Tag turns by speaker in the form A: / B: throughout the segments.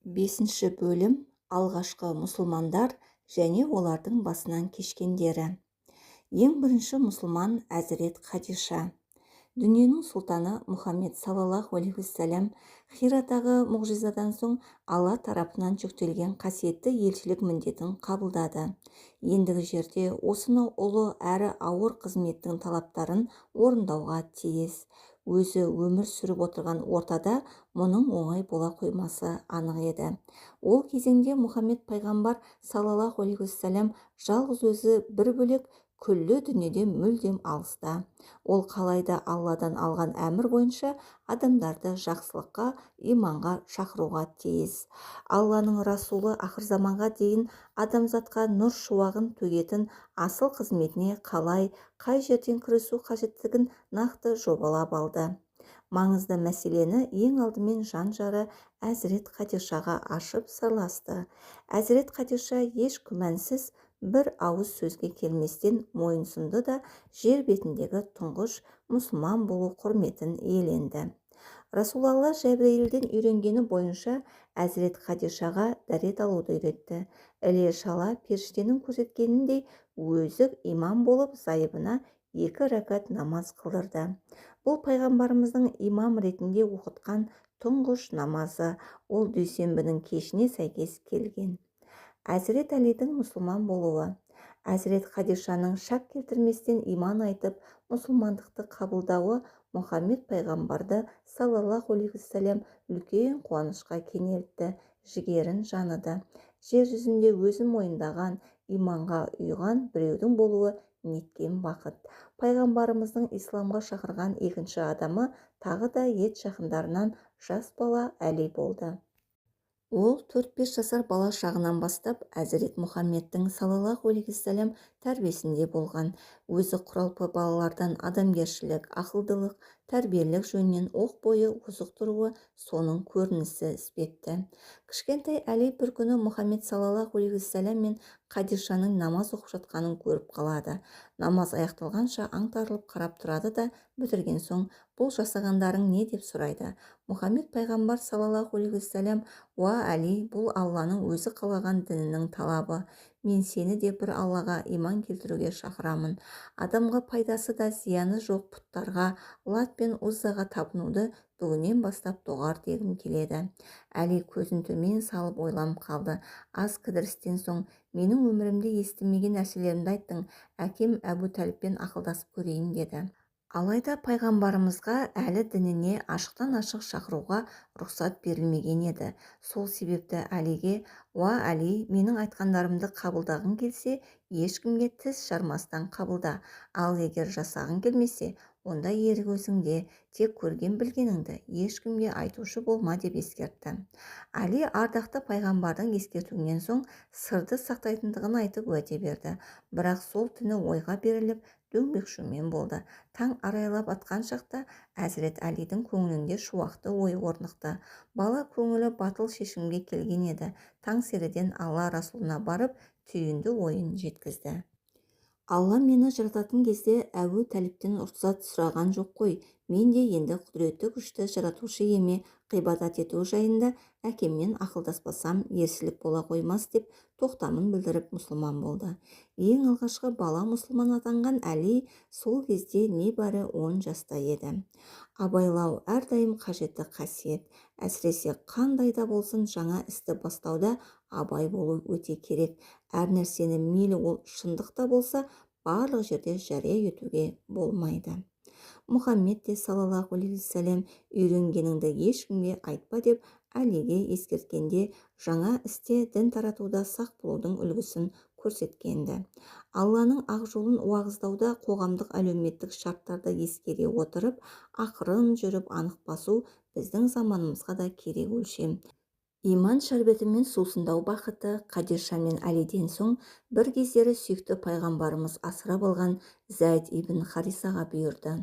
A: Бесінші бөлім алғашқы мұсылмандар және олардың басынан кешкендері. Ең бірінші мұсылман әзірет Хадиша. Дүниенің сұлтаны Мұхаммед саллаллаху алейхи вассалам Хирадағы мұғжизадан соң Алла тарапынан жүктелген қасиетті елшілік міндетін қабылдады. Ендігі жерде осыны ұлы әрі ауыр қызметтің талаптарын орындауға тиіс. Өзі өмір сүріп отырған ортада мұның оңай бола қоймасы анық еді. Ол кезеңде Мұхаммед пайғамбар саллаллаху алейхи вассалам жалғыз өзі бір бөлек күллі дүниеден мүлдем алыста. Ол қалайда Алладан алған әмір бойынша адамдарды жақсылыққа, иманға шақыруға тиіс. Алланың расулы ақырзаманға дейін адамзатқа нұр шуағын төгетін асыл қызметіне қалай, қай жерден кірісу қажеттігін нақты жобалап алды. Маңызды мәселені ең алдымен жан-жары әзірет Хадишаға ашып сырласты. Әзірет Хадиша еш күмәнсіз бір ауыз сөзге келместен мойынсұнды да жер бетіндегі тұңғыш мұсылман болу құрметін иеленді. Расулалла Жәбірейілден үйренгені бойынша әзірет Хадишаға дәрет алуды үйретті. Іле-шала періштенің көрсеткеніндей өзі имам болып зайыбына 2 рәкат намаз қылдырды. Бұл пайғамбарымыздың имам ретінде оқытқан тұңғыш намазы, ол дүйсенбінің кешіне сәйкес келген. Әзірет Әлидің мұсылман болуы. Әзірет Хадишаның шак келтірместен иман айтып, мұсылмандықты қабылдауы Мұхаммед пайғамбарды саллаллаху алейхи вассалам үлкен қуанышқа кенелтті, жігерін жаныды. Жер жүзінде өзін мойындаған, иманға ұйған біреудің болуы неткен бақыт. Пайғамбарымыздың исламға шақырған екінші адамы тағы да ет жақындарынан жас бала Әли болды. Ол 4-5 жасар бала шағынан бастап әзірет Мұхаммедтің саллаллаху алейхи вассалам тәрбиесінде болған. Өзі құралпы балалардан адамгершілік, ақылдылық, тәрбиелік жөнінен оқ бойы озық тұруы соның көрінісі іспетті. Кішкентай Әли бір күні Мұхаммед саллаллаху алейхи вассалам мен Хадишаның намаз оқып жатқанын көріп қалады. Намаз аяқталғанша аңтарылып қарап тұрады да бітірген соң бұл жасағандарың не деп сұрайды. Мұхаммед пайғамбар саллаллаху алейхи вассалам: «Уа Әли, бұл Алланың өзі қалаған дінінің талабы. Мен сені де бір Аллаға иман келтіруге шақырамын. Адамға пайдасы да зияны жоқ пұттарға, Лат пен Уззаға табынуды бүгіннен бастап доғар дегім келеді». Әли көзін төмен салып ойланып қалды. Аз кідірістен соң: «Менің өмірімде естімеген нәрселерімді айттың, әкем Әбу Тәліппен ақылдасып көрейін» деді. Алайда пайғамбарымызға әлі дініне ашықтан ашық шақыруға рұқсат берілмеген еді. Сол себепті Әлиге: «Уа Әли, менің айтқандарымды қабылдағың келсе, ешкімге тіс жармастан қабылда. Ал егер жасағың келмесе, онда ерік өзіңде, тек көрген білгеніңді ешкімге айтушы болма» деп ескертті. Әли ардақты пайғамбардың ескертуінен соң сырды сақтайтындығын айтып уәде берді. Бірақ сол түні ойға беріліп дөңбекшумен болды. Таң арайлап атқан шақта әзірет Әлидің көңілінде шуақты ой орнықты. Бала көңілі батыл шешімге келген еді. Таң серіден Алла Расулына барып түйінді ойын жеткізді. «Алла мені жарататын кезде Әбу Тәліптен рұқсат сұраған жоқ қой. Мен де енді құдіретті күшті жаратушы еме ғибадат ету жайында әкеммен ақылдаспасам ерсілік бола қоймас» деп тоқтамын білдіріп мұсылман болды. Ең алғашқы бала мұсылман атанған Әли сол кезде небәрі 10 жаста еді. Абайлау әрдайым қажетті қасиет. Әсіресе қандай да болсын жаңа істі бастауда абай болу өте керек. Әр нәрсені мейлі ол шындықта болса барлық жерде жария етуге болмайды. Мұхаммед те саллаллаху алейхи вассалам үйренгеніңді ешкімге айтпа деп Әлиге ескерткенде жаңа істе дін таратуда сақ болудың үлгісін көрсеткенді. Алланың ақ жолын уағыздауда қоғамдық әлеуметтік шарттарды ескере отырып ақырын жүріп анық басу біздің заманымызға да керек өлшем. Иман шәрбетімен сусындау бақыты Хадиша мен Әлиден соң бір кездері сүйікті пайғамбарымыз асырап алған Зәйд ибн Харисаға бұйырды.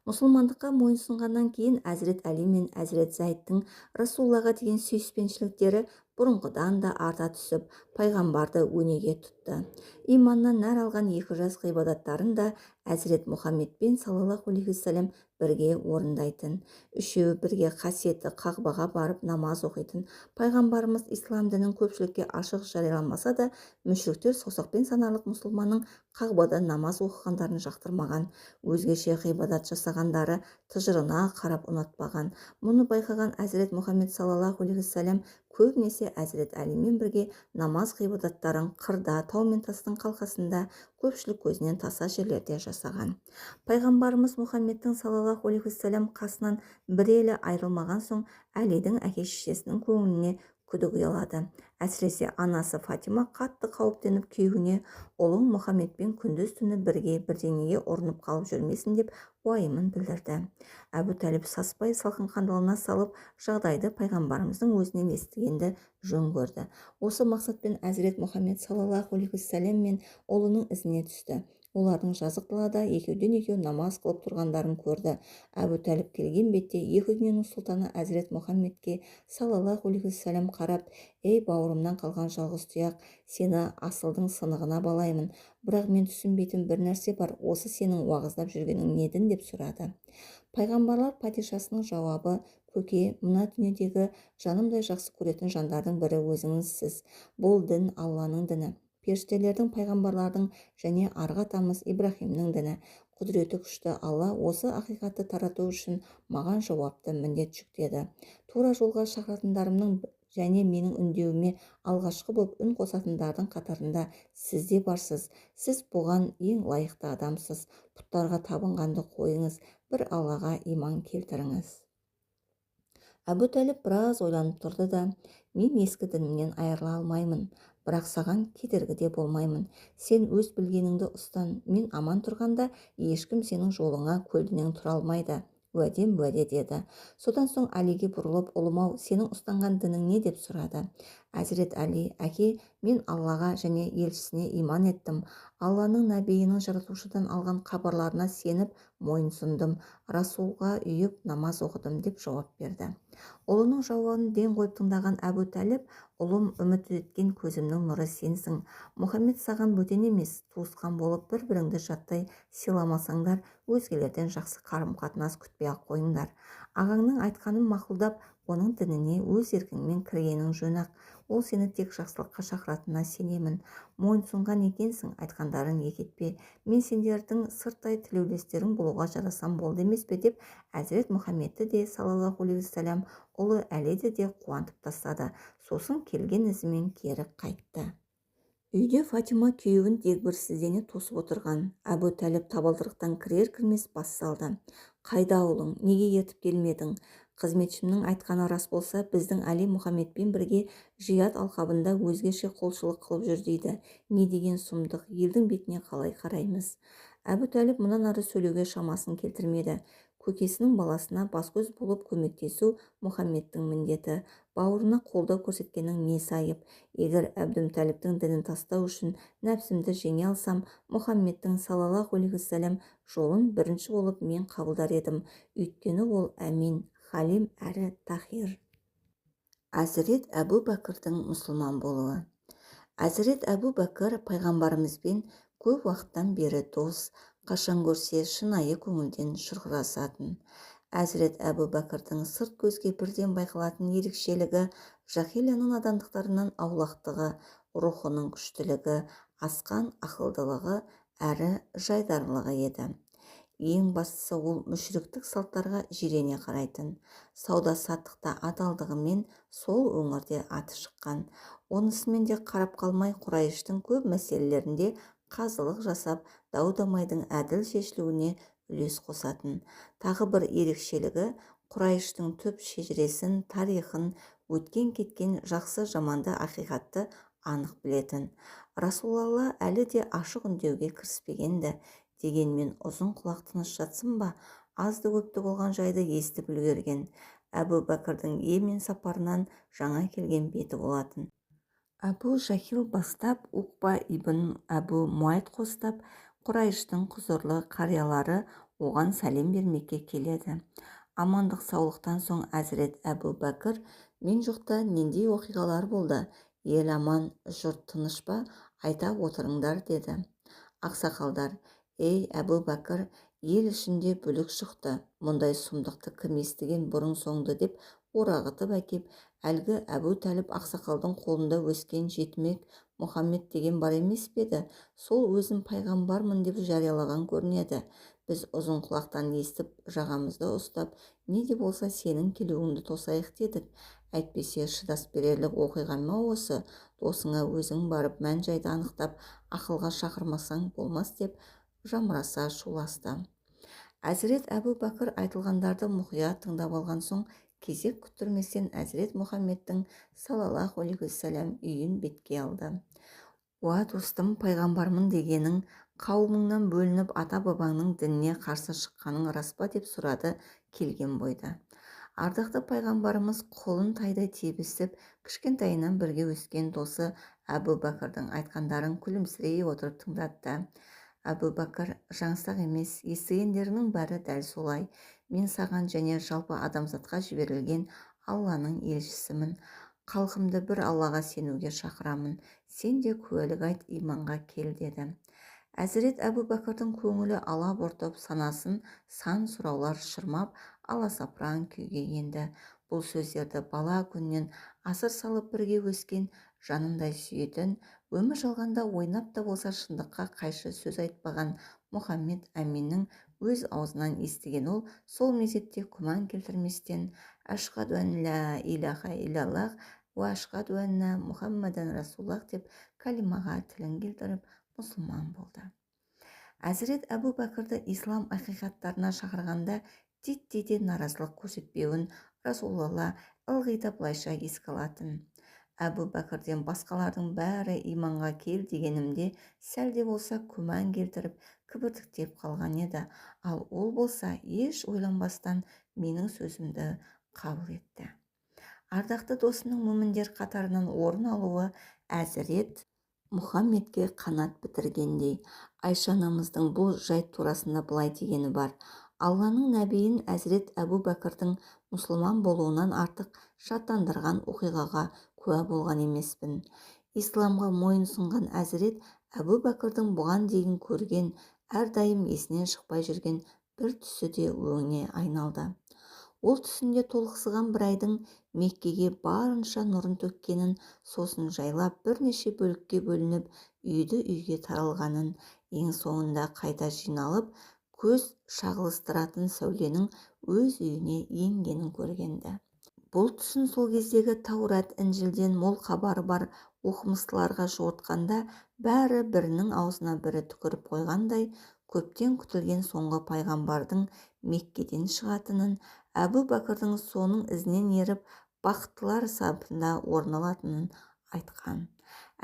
A: Мұсылмандыққа мойынсұнғаннан кейін әзірет Әли мен әзірет Зәйдтің Расуллаға деген сүйіспеншіліктері бұрынғыдан да арта түсіп, пайғамбарды өнеге тұтты. Иманнан нәр алған екі жас ғибадаттарын да әзірет Мұхаммедпен саллаллаху алейхи вассалам бірге орындайтын. Үшеуі бірге қасиетті Қағбаға барып намаз оқитын. Пайғамбарымыз ислам дінін көпшілікке ашық жарияламаса да, мүшриктер саусақпен санарлық мұсылманның Қағбада намаз оқығандарын жақтырмаған, өзгеше ғибадат жасағандары тыжырына қарап ұнатпаған. Мұны байқаған әзірет Мұхаммед саллаллаху алейхи вассалам көбінесе әзірет Әлимен бірге намаз ғибадаттарын қырда, тау мен тастың қалқасында, көпшілік көзінен таса жерлерде жасаған. Пайғамбарымыз Мұхаммедтің саллаллаху алейхи вассалам қасынан бір елі айрылмаған соң Әлидің әке-шешесінің көңіліне күдік ұялады. Әсіресе анасы Фатима қатты қауіптеніп күйеуіне ұлың Мұхаммедпен күндіз-түні бірге бірдеңеге ұрынып қалып жүрмесін деп уайымын білдірді. Әбу Тәліп саспай салқынқандылығына салып жағдайды пайғамбарымыздың өзінен естігенді жөн көрді. Осы мақсатпен әзірет Мұхаммед саллаллаху алейхи вассалам мен ұлының ізіне түсті. Олардың жазық далада екеуден екеу намаз қылып тұрғандарын көрді. Әбу Тәліп келген бетте екі дүниенің сұлтаны әзірет Мұхаммедке саллаллаху алейхи вассалам қарап: «Ей бауырымнан қалған жалғыз тұяқ, сені асылдың сынығына балаймын. Бірақ мен түсінбейтін бір нәрсе бар, осы сенің уағыздап жүргенің недің?» деп сұрады. Пайғамбарлар падишасының жауабы: «Көке, мына дүниедегі жанымдай жақсы көретін жандардың бірі өзіңізсіз. Бұл дін Алланың діні, періштелердің, пайғамбарлардың және арғы атамыз Ибрахимнің діні. Құдіреті күшті Алла осы ақиқатты тарату үшін маған жауапты міндет жүктеді. Тура жолға шақыратындарымның және менің үндеуіме алғашқы болып үн қосатындардың қатарында сіз де барсыз. Сіз бұған ең лайықты адамсыз. Пұттарға табынғанды қойыңыз, бір Аллаға иман келтіріңіз». Әбу Тәліп біраз ойланып тұрды да: «Мен ескі дінімнен айырыла алмаймын, бірақ саған кедергі де болмаймын. Сен өз білгеніңді ұстан, мен аман тұрғанда ешкім сенің жолыңа көлденең тұра алмайды. Уәдем уәде» деді. Содан соң Әлиге бұрылып: «Ұлым-ау, сенің ұстанған дінің не?» деп сұрады. Әзірет Әли: «Әке, мен Аллаға және елшісіне иман еттім. Алланың нәбиінің жаратушыдан алған хабарларына сеніп мойынсұндым. Расулға үйіп намаз оқыдым» деп жауап берді. Ұлының жауабын ден қойып тыңдаған Әбу Тәліп: «Ұлым, үміт еткен көзімнің нұры сенсің. Мұхаммед саған бөтен емес, туысқан болып бір-біріңді жаттай сыйламасаңдар, өзгелерден жақсы қарым-қатынас күтпей-ақ қойыңдар. Ағаңның айтқанын мақұлдап, оның дініне өз еркіңмен кіргенің жөн-ақ. Ол сені тек жақсылыққа шақыратынына сенемін. Мойынсұнған екенсің, айтқандарын екетпе. Мен сендердің сырттай тілеулестерің болуға жарасам болды емес пе?» деп әзірет Мұхаммедті де саллаллаху алейхи вассалам ұлы Әлиді де қуантып тастады. Сосын келген ізімен кері қайтты. Үйде Фатима күйеуін дегбірсіздене тосып отырған. Әбу Тәліп табалдырықтан кірер-кірмес бас салды. «Қайда ұлың? Неге ертіп келмедің? Қызметшімнің айтқаны рас болса, біздің Әли Мұхаммедпен бірге жият алқабында өзгеше құлшылық қылып жүр дейді. Не деген сұмдық, елдің бетіне қалай қараймыз?» Әбу Тәліп мұнан ары сөйлеуге шамасын келтірмеді. Көкесінің баласына бас-көз болып көмектесу Мұхаммедтің міндеті. Бауырына қолдау көрсеткеннің несі айып? Егер Әбдімтәліптің дінін тастау үшін нәпсімді жеңе алсам, Мұхаммедтің саллаллаху алейхи вассалам жолын бірінші болып мен қабылдар едім. Өйткені ол әмин, халим әрі тахир». Әзірет Әбу Бәкірдің мұсылман болуы. Әзірет Әбу Бәкір пайғамбарымызбен көп уақыттан бері дос, қашан көрсе шынайы көңілден шұрқырасатын. Әзірет Әбу Бәкірдің сырт көзге бірден байқалатын ерекшелігі жахилияның надандықтарынан аулақтығы, рухының күштілігі, асқан ақылдылығы әрі жайдарлығы еді. Ең бастысы ол мүшриктік салттарға жирене қарайтын. Сауда-саттықта адалдығымен сол өңірде аты шыққан. Онысымен де қарап қалмай, Құрайыштың көп мәселелерінде қазылық жасап, дау-дамайдың әділ шешілуіне үлес қосатын. Тағы бір ерекшелігі Құрайыштың түп шежіресін, тарихын, өткен-кеткен жақсы-жаманды ақиқатты анық білетін. Расулалла әлі де ашық үндеуге кіріспегенді. Дегенмен ұзын құлақ тыныш жатсын ба, азды-көпті болған жайды естіп үлгерген. Әбу Бәкірдің Йемен сапарынан жаңа келген беті болатын. Әбу Жахил бастап, Уқба ибн Әбу Муайт қостап, Құрайыштың құзырлы қариялары оған сәлем бермекке келеді. Амандық саулықтан соң әзірет Әбу Бәкір: "Мен жоқта нендей оқиғалар болды? Ел аман, жұрт тыныш па? Айта отырыңдар", деді. Ақсақалдар: "Ей Әбу Бәкір, ел ішінде бүлік шықты. Мұндай сұмдықты кім естіген бұрын-соңды", деп орағытып әкеп, әлгі Әбу Тәліп ақсақалдың қолында өскен жетімек Мұхаммед деген бар емес пе еді? Сол өзін пайғамбармын деп жариялаған көрінеді. Біз ұзын құлақтан естіп, жағамызды ұстап, не де болса сенің келуіңді тосайық дедік. Әйтпесе шыдас берерлік оқиға ма осы? Досыңа өзің барып мән-жайды анықтап, ақылға шақырмасаң болмас, деп жамыраса шуласты. Әзірет Әбу Бәкір айтылғандарды мұқият тыңдап алған соң, кезек күттірместен әзірет Мұхаммедтің саллаллаху алейхи уассалам үйін бетке алды. "Уа достым, пайғамбармын дегенің, қауымыңнан бөлініп ата-бабаңның дініне қарсы шыққаның рас па?" деп сұрады келген бойда. Ардақты пайғамбарымыз қолын тайдай тебісіп, кішкентайынан бірге өскен досы Әбу Бәкірдің айтқандарын күлімсірей отырып тыңдатты. "Әбу Бәкір, жаңсақ емес, естігендерінің бәрі дәл солай. Мен саған және жалпы адамзатқа жіберілген Алланың елшісімін. Халқымды бір Аллаға сенуге шақырамын. Сен де куәлік айт, иманға кел", деді. Әзірет Әбу Бәкірдің көңілі алабұртып, санасын сан сұраулар шырмап, аласапыран күйге енді. Бұл сөздерді бала күннен асыр салып бірге өскен, жанындай сүйетін, өмір жалғанда ойнап та болса шындыққа қайшы сөз айтпаған Мұхаммед Әминнің өз аузынан естіген ол, сол мезетте күмән келтірместен: "Ашхаду ан ла илаха иллаллах уа ашхаду анна Мұхаммадан расуллах" деп калимаға тілін келтіріп мұсылман болды. Әзірет Әбу Бәкірді ислам ақиқаттарына шақырғанда титтей де наразылық көрсетпеуін Расулалла ылғи да былайша еске алатын: "Әбу Бәкірден басқалардың бәрі иманға кел дегенімде сәл де болса күмән келтіріп, кібіртіктеп қалған еді. Ал ол болса еш ойланбастан менің сөзімді қабыл етті". Ардақты досының мүміндер қатарынан орын алуы әзірет Мұхаммедке қанат бітіргендей. Айша анамыздың бұл жайт турасында былай дегені бар: "Алланың нәбиін әзірет Әбу Бәкірдің мұсылман болуынан артық шаттандырған оқиғаға куә болған емеспін". Исламға мойынсұнған әзірет Әбу Бәкірдің бұған дейін көрген, әрдайым есінен шықпай жүрген бір түсі де өңіне айналды. Ол түсінде толықсыған бір айдың Меккеге барынша нұрын төккенін, сосын жайлап бірнеше бөлікке бөлініп үйді-үйге таралғанын, ең соңында қайта жиналып, көз шағылыстыратын сәуленің өз үйіне енгенін көргенді. Бұл түсін сол кездегі Таурат, Інжілден мол хабары бар оқымыстыларға жуыртқанда, бәрі бірінің аузына бірі түкіріп қойғандай, көптен күтілген соңғы пайғамбардың Меккеден шығатынын, Әбу Бәкірдің соның ізінен еріп бақыттылар сапында орын алатынын айтқан.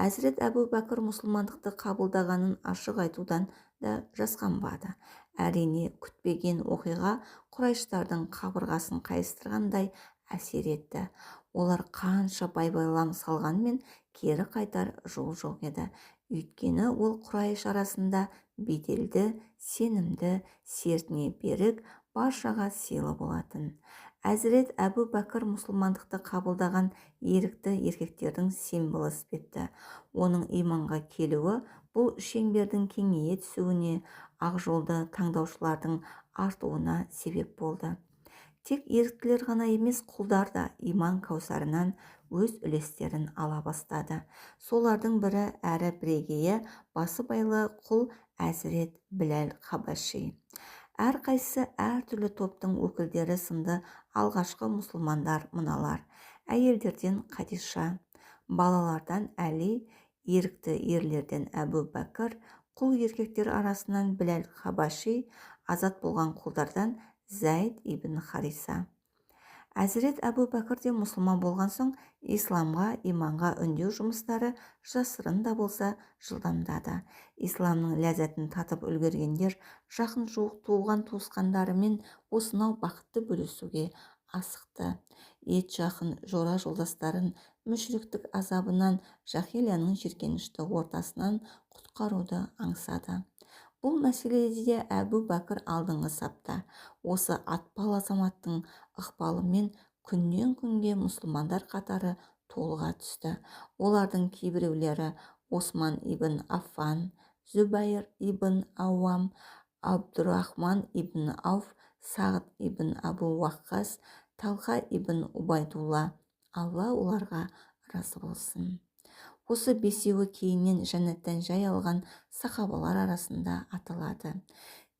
A: Әзірет Әбу Бәкір мұсылмандықты қабылдағанын ашық айтудан да жасқанбады. Әрине, күтпеген оқиға Құрайыштардың қабырғасын қайыстырғандай әсер етті. Олар қанша байлам салғанмен кері қайтар жол жоқ еді. Өйткені ол Құрайыш арасында беделді, сенімді, сертіне берік, баршаға сыйлы болатын. Әзірет Әбу Бәкір мұсылмандықты қабылдаған ерікті еркектердің символы іспетті. Оның иманға келуі бұл шеңбердің кеңейе түсуіне, ақ жолды таңдаушылардың артуына себеп болды. Тек еріктілер ғана емес, құлдар да иман кәусарынан өз үлестерін ала бастады. Солардың бірі әрі бірегейі басы байлы құл әзірет Біләл Хабаши. Әрқайсысы әртүрлі топтың өкілдері сынды алғашқы мұсылмандар мыналар: әйелдерден Хадиша, балалардан Әли, ерікті ерлерден Әбу Бәкір, құл еркектер арасынан Біләл Хабаши, азат болған құлдардан Зәйд ибн Хариса. Әзірет Әбу Бәкір де мұсылман болған соң, исламға, иманға үндеу жұмыстары жасырын да болса жылдамдады. Исламның ләззатын татып үлгергендер жақын жуық туған туысқандарымен осынау бақытты бөлісуге асықты. Ет жақын жора жолдастарын мүшриктік азабынан, жахилияның жиіркенішті ортасынан құтқаруды аңсады. Бұл мәселеде де Әбу Бәкір алдыңғы сапта. Осы атпал азаматтың ықпалымен күннен күнге мұсылмандар қатары толыға түсті. Олардың кейбіреулері Осман ибн Аффан, Зүбайыр ибн Ауам, Абдурахман ибн Ауф, Сағд ибн Абу Уаққас, Талха ибн Убайдулла, Алла оларға разы болсын. Осы бесеуі кейіннен жәннаттан жай алған сахабалар арасында аталады.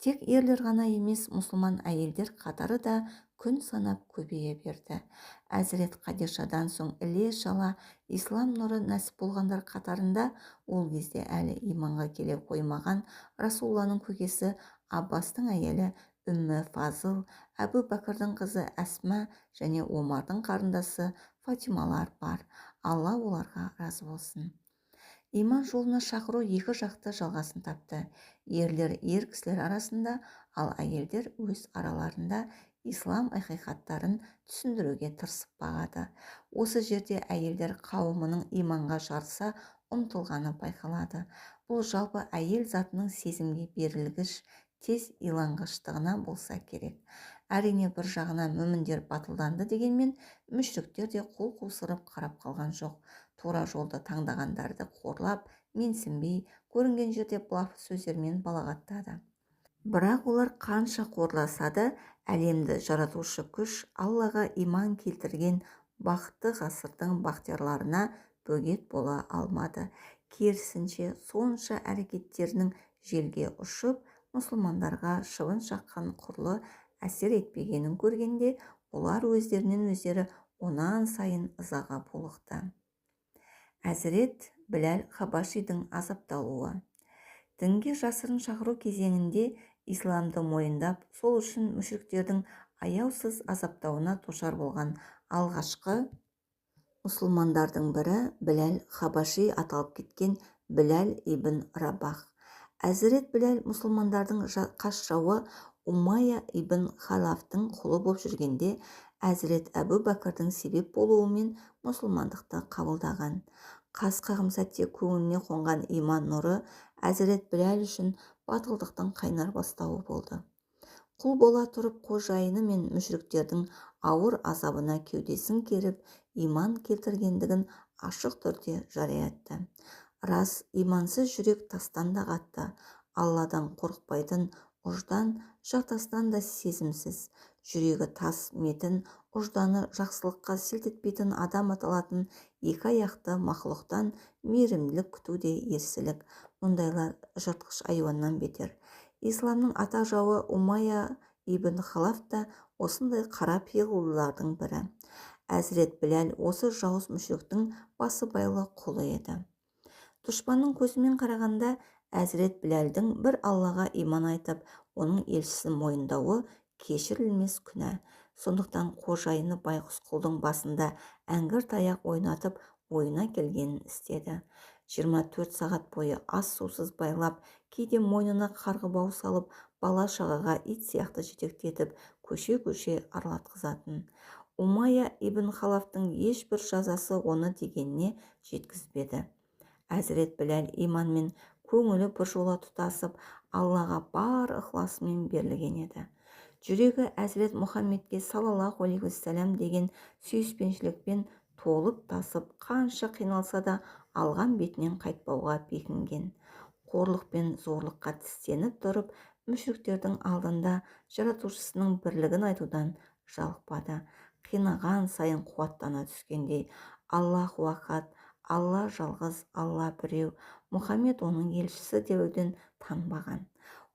A: Тек ерлер ғана емес, мұсылман әйелдер қатары да күн санап көбейе берді. Әзірет Қадишадан соң іле-шала ислам нұры нәсіп болғандар қатарында ол кезде әлі иманға келе қоймаған Расулланың көкесі Аббастың әйелі Үммі Фазыл, Әбу Бәкірдің қызы Әсма және Омардың қарындасы Фатималар бар. Алла оларға разы болсын. Иман жолына шақыру екі жақты жалғасын тапты. Ерлер ер кісілер арасында, ал әйелдер өз араларында ислам ақиқаттарын түсіндіруге тырысып бағады. Осы жерде әйелдер қауымының иманға жарыса ұмтылғаны байқалады. Бұл жалпы әйел затының сезімге берілгіш, тез иланғыштығына болса керек. Әрине бір жағына мүміндер батылданды дегенмен, мүшриктер де қол қусырып қарап қалған жоқ. Тура жолды таңдағандарды қорлап, менсінбей, көрінген жерде блаф сөздермен балағаттады. Бірақ олар қанша қорласа да, әлемді жаратушы күш Аллаға иман келтірген бақытты ғасырдың бақтиярларына бөгет бола алмады. Керісінше, сонша әрекеттерінің желге ұшып, мұсылмандарға шыбын шаққан құрлы әсер етпегенін көргенде, олар өздерінен өздері онан сайын ызаға булықты. Әзірет Біләл Хабашидің азапталуы. Дінге жасырын шақыру кезеңінде исламды мойындап, сол үшін мүшриктердің аяусыз азаптауына душар болған алғашқы мұсылмандардың бірі Біләл Хабаши аталып кеткен Біләл ибн Рабах. Әзірет Біләл мұсылмандардың қас жауы Умайя ибн Халафтың құлы болып жүргенде, Әзірет Әбу Бәкірдің себеп болуымен мұсылмандықты қабылдаған. Қас қағым сәтте көңіліне қонған иман нұры Әзірет Біләл үшін батылдықтың қайнар бастауы болды. Құл бола тұрып қожайыны мен мүшриктердің ауыр азабына кеудесін керіп, иман келтіргендігін ашық түрде жария етті. Рас, имансыз жүрек тастан да қатты, Алладан қорықпайтын ұждан жартастан да сезімсіз, жүрегі тас метін, ұжданы жақсылыққа селт етпейтін адам аталатын екі аяқты мақұлықтан мейірімділік күтуде ерсілік. Мұндайлар жыртқыш айуаннан бетер. Исламның ата жауы Умайя ибн Халаф та осындай қара пиғылдылардың бірі. Әзірет Біләл осы жауыз мүшриктің басы байлы құлы еді. Дұшпанның көзімен қарағанда, Әзірет Біләлдің бір Аллаға иман айтып, оның елшісін мойындауы кешірілмес күнә. Сондықтан қожайыны байғұс құлдың басында әңгір таяқ ойнатып, ойына келгенін істеді. 24 сағат бойы ас сусыз байлап, кейде мойнына қарғы бау салып, бала шағаға ит сияқты жетектетіп, көше-көше аралатқызатын. Умайя ибн Халафтың ешбір жазасы оны дегеніне жеткізбеді. Әзірет Біләл иманмен көңілі біржола тұтасып, Аллаға бар ықыласымен берілген еді. Жүрегі Әзірет Мұхаммедке саллаллаху алейхи уассалам деген сүйіспеншілікпен толып тасып, қанша қиналса да алған бетінен қайтпауға бекінген. Қорлық пен зорлыққа тістеніп тұрып, мүшриктердің алдында жаратушысының бірлігін айтудан жалықпады. Қинаған сайын қуаттана түскендей, Аллаху ахад, Алла жалғыз, Алла біреу, Мұхаммед оның елшісі деуден танбаған.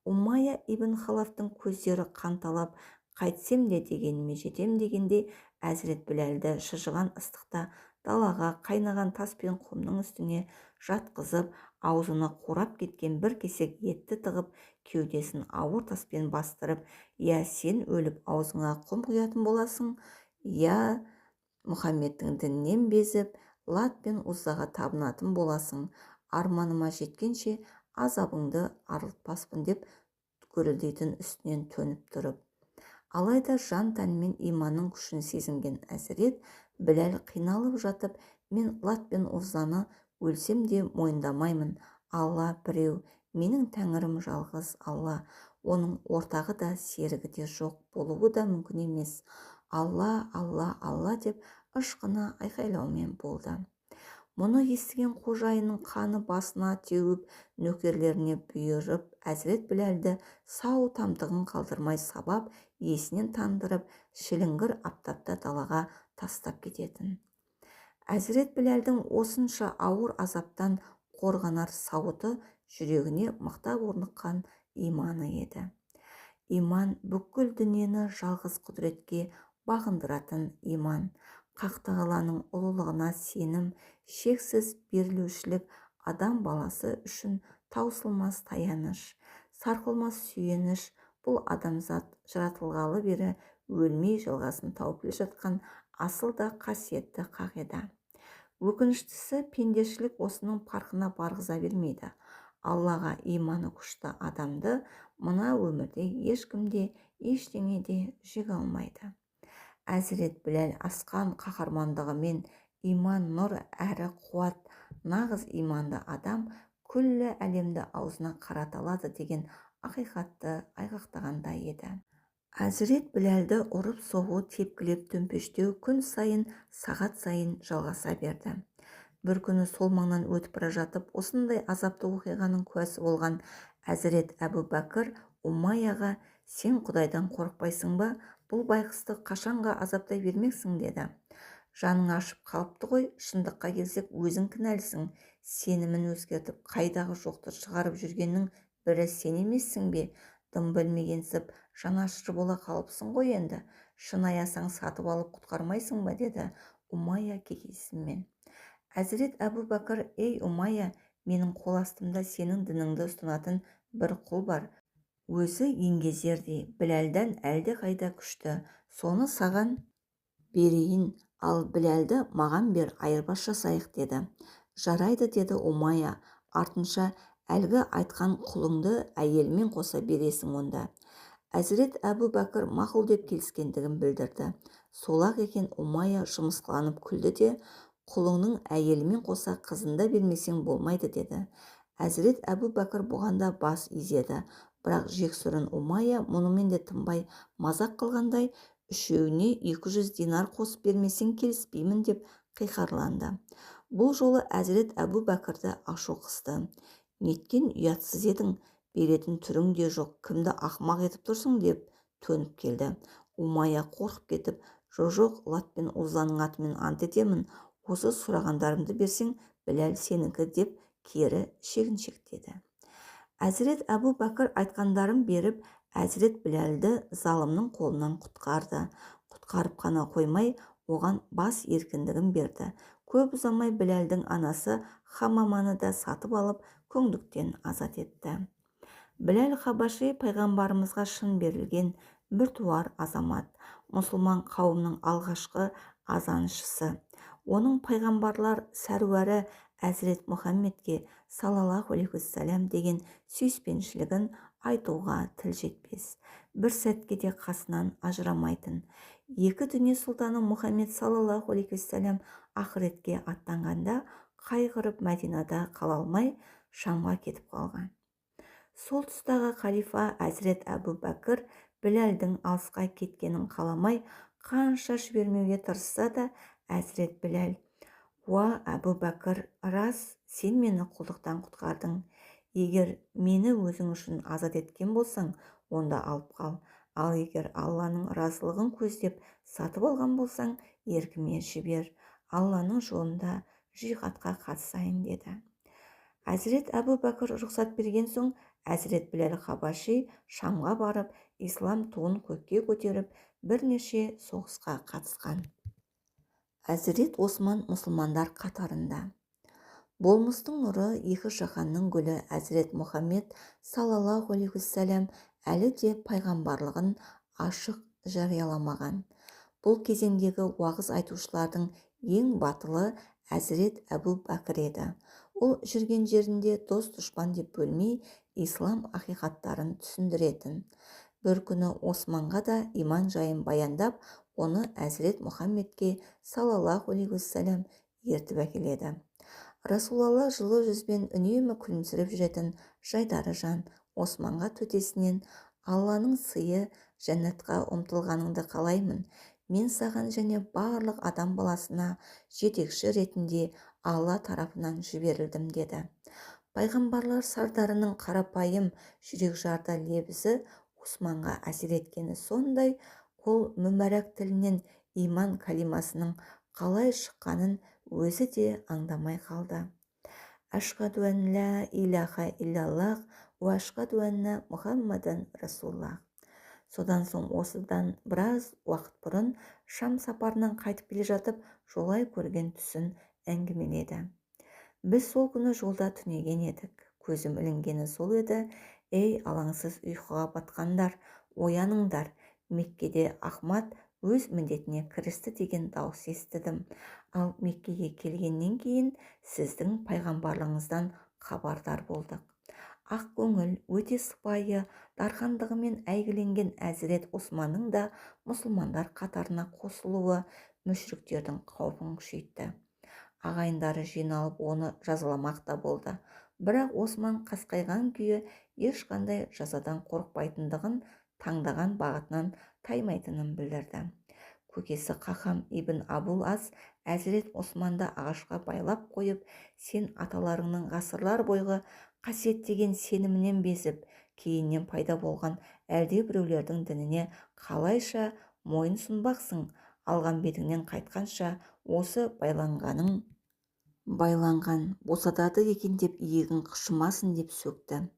A: Умайя ибн Халафтың көздері қанталап, қайтсем де дегеніме жетем дегенде, Әзірет Біләлді шыжыған ыстықта далаға қайнаған тас пен құмның үстіне жатқызып, аузына қурап кеткен бір кесек етті тығып, кеудесін ауыр таспен бастырып, я сен өліп аузыңа құм құятын боласың, я Мұхаммедтің діннен безіп, Лат пен Уззаға табынатын боласың, арманыма жеткенше азабыңды арылтпаспын деп гүрілдейтін үстінен төніп тұрып. Алайда жан тәнімен иманның күшін сезінген Әзірет Біләл қиналып жатып, мен Лат пен Уззаны өлсем де мойындамаймын, Алла біреу, менің тәңірім жалғыз Алла, оның ортағы да серігі де жоқ, болуы да мүмкін емес. Алла, Алла, Алла деп ышқына айқайлаумен болды. Мұны естіген қожайынның қаны басына теуіп, нөкерлеріне бұйырып, әзірет Біләлді сау тамтығын қалдырмай сабап, есінен тандырып, шіліңгір аптапта далаға тастап кететін. Әзірет Біләлдің осынша ауыр азаптан қорғанар сауыты жүрегіне мықтап орныққан иманы еді. Иман бүкіл дүниені жалғыз құдіретке бағындыратын иман. Қақтағаланың ұлылығына сенім, шексіз берілушілік адам баласы үшін таусылмас таяныш, сарқылмас сүйеніш. Бұл адамзат жаратылғалы бері өлмей жалғасын тауып келе жатқан асыл да қасиетті қағида. Өкініштісі, пендешілік осының парқына барғыза бермейді. Аллаға иманы күшті адамды мына өмірде ешкімде, ештеңеде жеңе алмайды. Әзірет Біләл асқан қаһармандығымен иман нұр әрі қуат, нағыз иманды адам күллі әлемді аузына қарата алады деген ақиқатты айғақтағандай еді. Әзірет Біләлді ұрып соғу, тепкілеп төмпештеу күн сайын, сағат сайын жалғаса берді. Бір күні сол маңнан өтіп бара жатып, осындай азапты оқиғаның куәсі болған Әзірет Әбу Бәкір Умайяға: «Сен Құдайдан қорықпайсың ба? Бұл байқұсты қашанға азаптай бермексің?» деді. «Жаның ашып қалыпты ғой, шындыққа келсек өзің кінәлісің. Сенімін өзгертіп, қайдағы жоқты шығарып жүргеннің бірі сен емессің бе? Дым білмегенсіп, жанашыр бола қалыпсың ғой енді. Шын аясаң сатып алып құтқармайсың ба?» деді Умайя кекесінмен. Әзірет Әбу Бәкір: «Ей Умайя, менің қол астымда сенің дініңді ұстанатын бір құл бар. Өзі еңгезердей, Біләлден әлде қайда күшті. Соны саған берейін, ал Біләлді маған бер, айырбас жасайық» деді. «Жарайды» деді Умайя. «Артынша әлгі айтқан құлыңды әйелмен қоса бересің онда». Әзірет Әбу Бәкір мақұл деп келіскендігін білдірді. Сол-ақ екен. Умайя жымысқыланып күлді де: «Құлыңның әйелімен қоса қызында бермесең болмайды» деді. Әзірет Әбу Бәкір бұғанда бас изеді. Бірақ жексұрын Умайя мұнымен де тынбай мазақ қылғандай: «Үшеуіне 200 динар қосып бермесең келіспеймін» деп қиқарланды. Бұл жолы Әзірет Әбу Бәкірді ашу қысты. «Неткен ұятсыз едің, беретін түрің де жоқ, кімді ақымақ етіп тұрсың?» деп төніп келді. Умайя қорқып кетіп: «Жоқ, Лат пен Узаның атымен ант етемін, осы сұрағандарымды берсең, Біләл сенікі» деп кері шегіншектеді. Әзірет Әбу Бәкір айтқандарын беріп, Әзірет Біләлді залымның қолынан құтқарды. Құтқарып қана қоймай, оған бас еркіндігін берді. Көп ұзамай Біләлдің анасы Хамаманы да сатып алып, күңдіктен азат етті. Біләл Хабаши пайғамбарымызға шын берілген біртуар азамат, мұсылман қауымның алғашқы азаншысы. Оның пайғамбарлар сәруәрі Әзірет Мұхаммедке саллаллаху алейхи уассалам деген сүйіспеншілігін айтуға тіл жетпес. Бір сәтке де қасынан ажырамайтын. Екі дүние сұлтаны Мұхаммед саллаллаху алейхи уассалам ақыретке аттанғанда қайғырып Мәдинада қала алмай Шамға кетіп қалған. Сол тұстағы халифа Әзірет Әбу Бәкір Біләлдің алысқа кеткенін қаламай, қанша жібермеуге тырысса да, Әзірет Біләл: «Уа Әбу Бәкір, рас, сен мені құлдықтан құтқардың. Егер мені өзің үшін азат еткен болсаң, онда алып қал. Ал егер Алланың разылығын көздеп сатып алған болсаң, еркіме жібер. Алланың жолында жихадқа қатысайын» деді. Әзірет Әбу Бәкір рұқсат берген соң, Әзірет Біләл Хабаши Шамға барып, ислам туын көкке көтеріп, бірнеше соғысқа қатысқан. Әзірет Осман мұсылмандар қатарында. Болмыстың нұры, екі жаһанның гүлі Әзірет Мұхаммед саллаллаху алейхи уассалам әлі де пайғамбарлығын ашық жарияламаған. Бұл кезеңдегі уағыз айтушылардың ең батылы Әзірет Әбу Бәкір еді. Ол жүрген жерінде дос-дұшпан деп бөлмей, ислам ақиқаттарын түсіндіретін. Бір күні Османға да иман жайын баяндап, оны Әзірет Мұхаммедке саллаллаху алейхи уассалам ертіп әкеледі. Расулалла жылы жүзбен үнемі күлімсіреп жүретін жайдары жан Османға төтесінен: «Алланың сыйы, жәннатқа ұмтылғаныңды қалаймын. Мен саған және барлық адам баласына жетекші ретінде Алла тарапынан жіберілдім» деді. Пайғамбарлар сардарының қарапайым жүрекжарды лебізі Османға әсер еткені сондай, ол мүбәрәк тілінен иман калимасының қалай шыққанын өзі де аңдамай қалды. Ашхаду ан ла илаха иллаллах уа ашхаду анна Мұхаммадан Расуллах. Содан соң осыдан біраз уақыт бұрын Шам сапарынан қайтып келе жатып жолай көрген түсін әңгімеледі. Біз сол күні жолда түнеген едік. Көзім ілінгені сол еді: «Ей алаңсыз ұйқыға батқандар, ояныңдар! Меккеде Ахмад өз міндетіне кірісті» деген дауыс естідім. Ал Меккеге келгеннен кейін сіздің пайғамбарлығыңыздан хабардар болдық. Ақ көңіл, өте сыпайы, дархандығымен әйгіленген әзірет Османның да мұсылмандар қатарына қосылуы мүшриктердің қаупін күшейтті. Ағайындары жиналып оны жазаламақ та болды. Бірақ Осман қасқайған күйі ешқандай жазадан қорықпайтындығын, таңдаған бағытынан таймайтынын білдірді. Көкесі Қахам ибн Абул Ас әзірет Османды ағашқа байлап қойып: «Сен аталарыңның ғасырлар бойғы қасиеттеген сенімінен безіп, кейіннен пайда болған әлде біреулердің дініне қалайша мойын сұнбақсың? Алған бетіңнен қайтқанша осы байланған босатады екен деп иегің қышымасын» деп сөкті.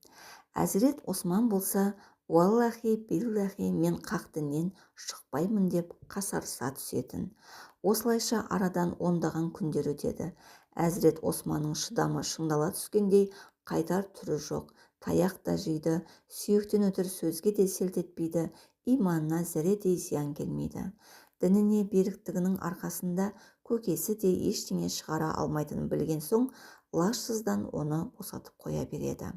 A: Әзірет Осман болса: «Уаллахи биллахи, мен қақ діннен шықпаймын» деп қасарыса түсетін. Осылайша арадан ондаған күндер өтеді. Әзірет Османның шыдамы шыңдала түскендей, қайтар түрі жоқ. Таяқ та жейді, сүйектен өтір сөзге де селт етпейді, иманына зәредей зиян келмейді. Дініне беріктігінің арқасында көкесі де ештеңе шығара алмайтынын білген соң, лажсыздан оны босатып қоя береді.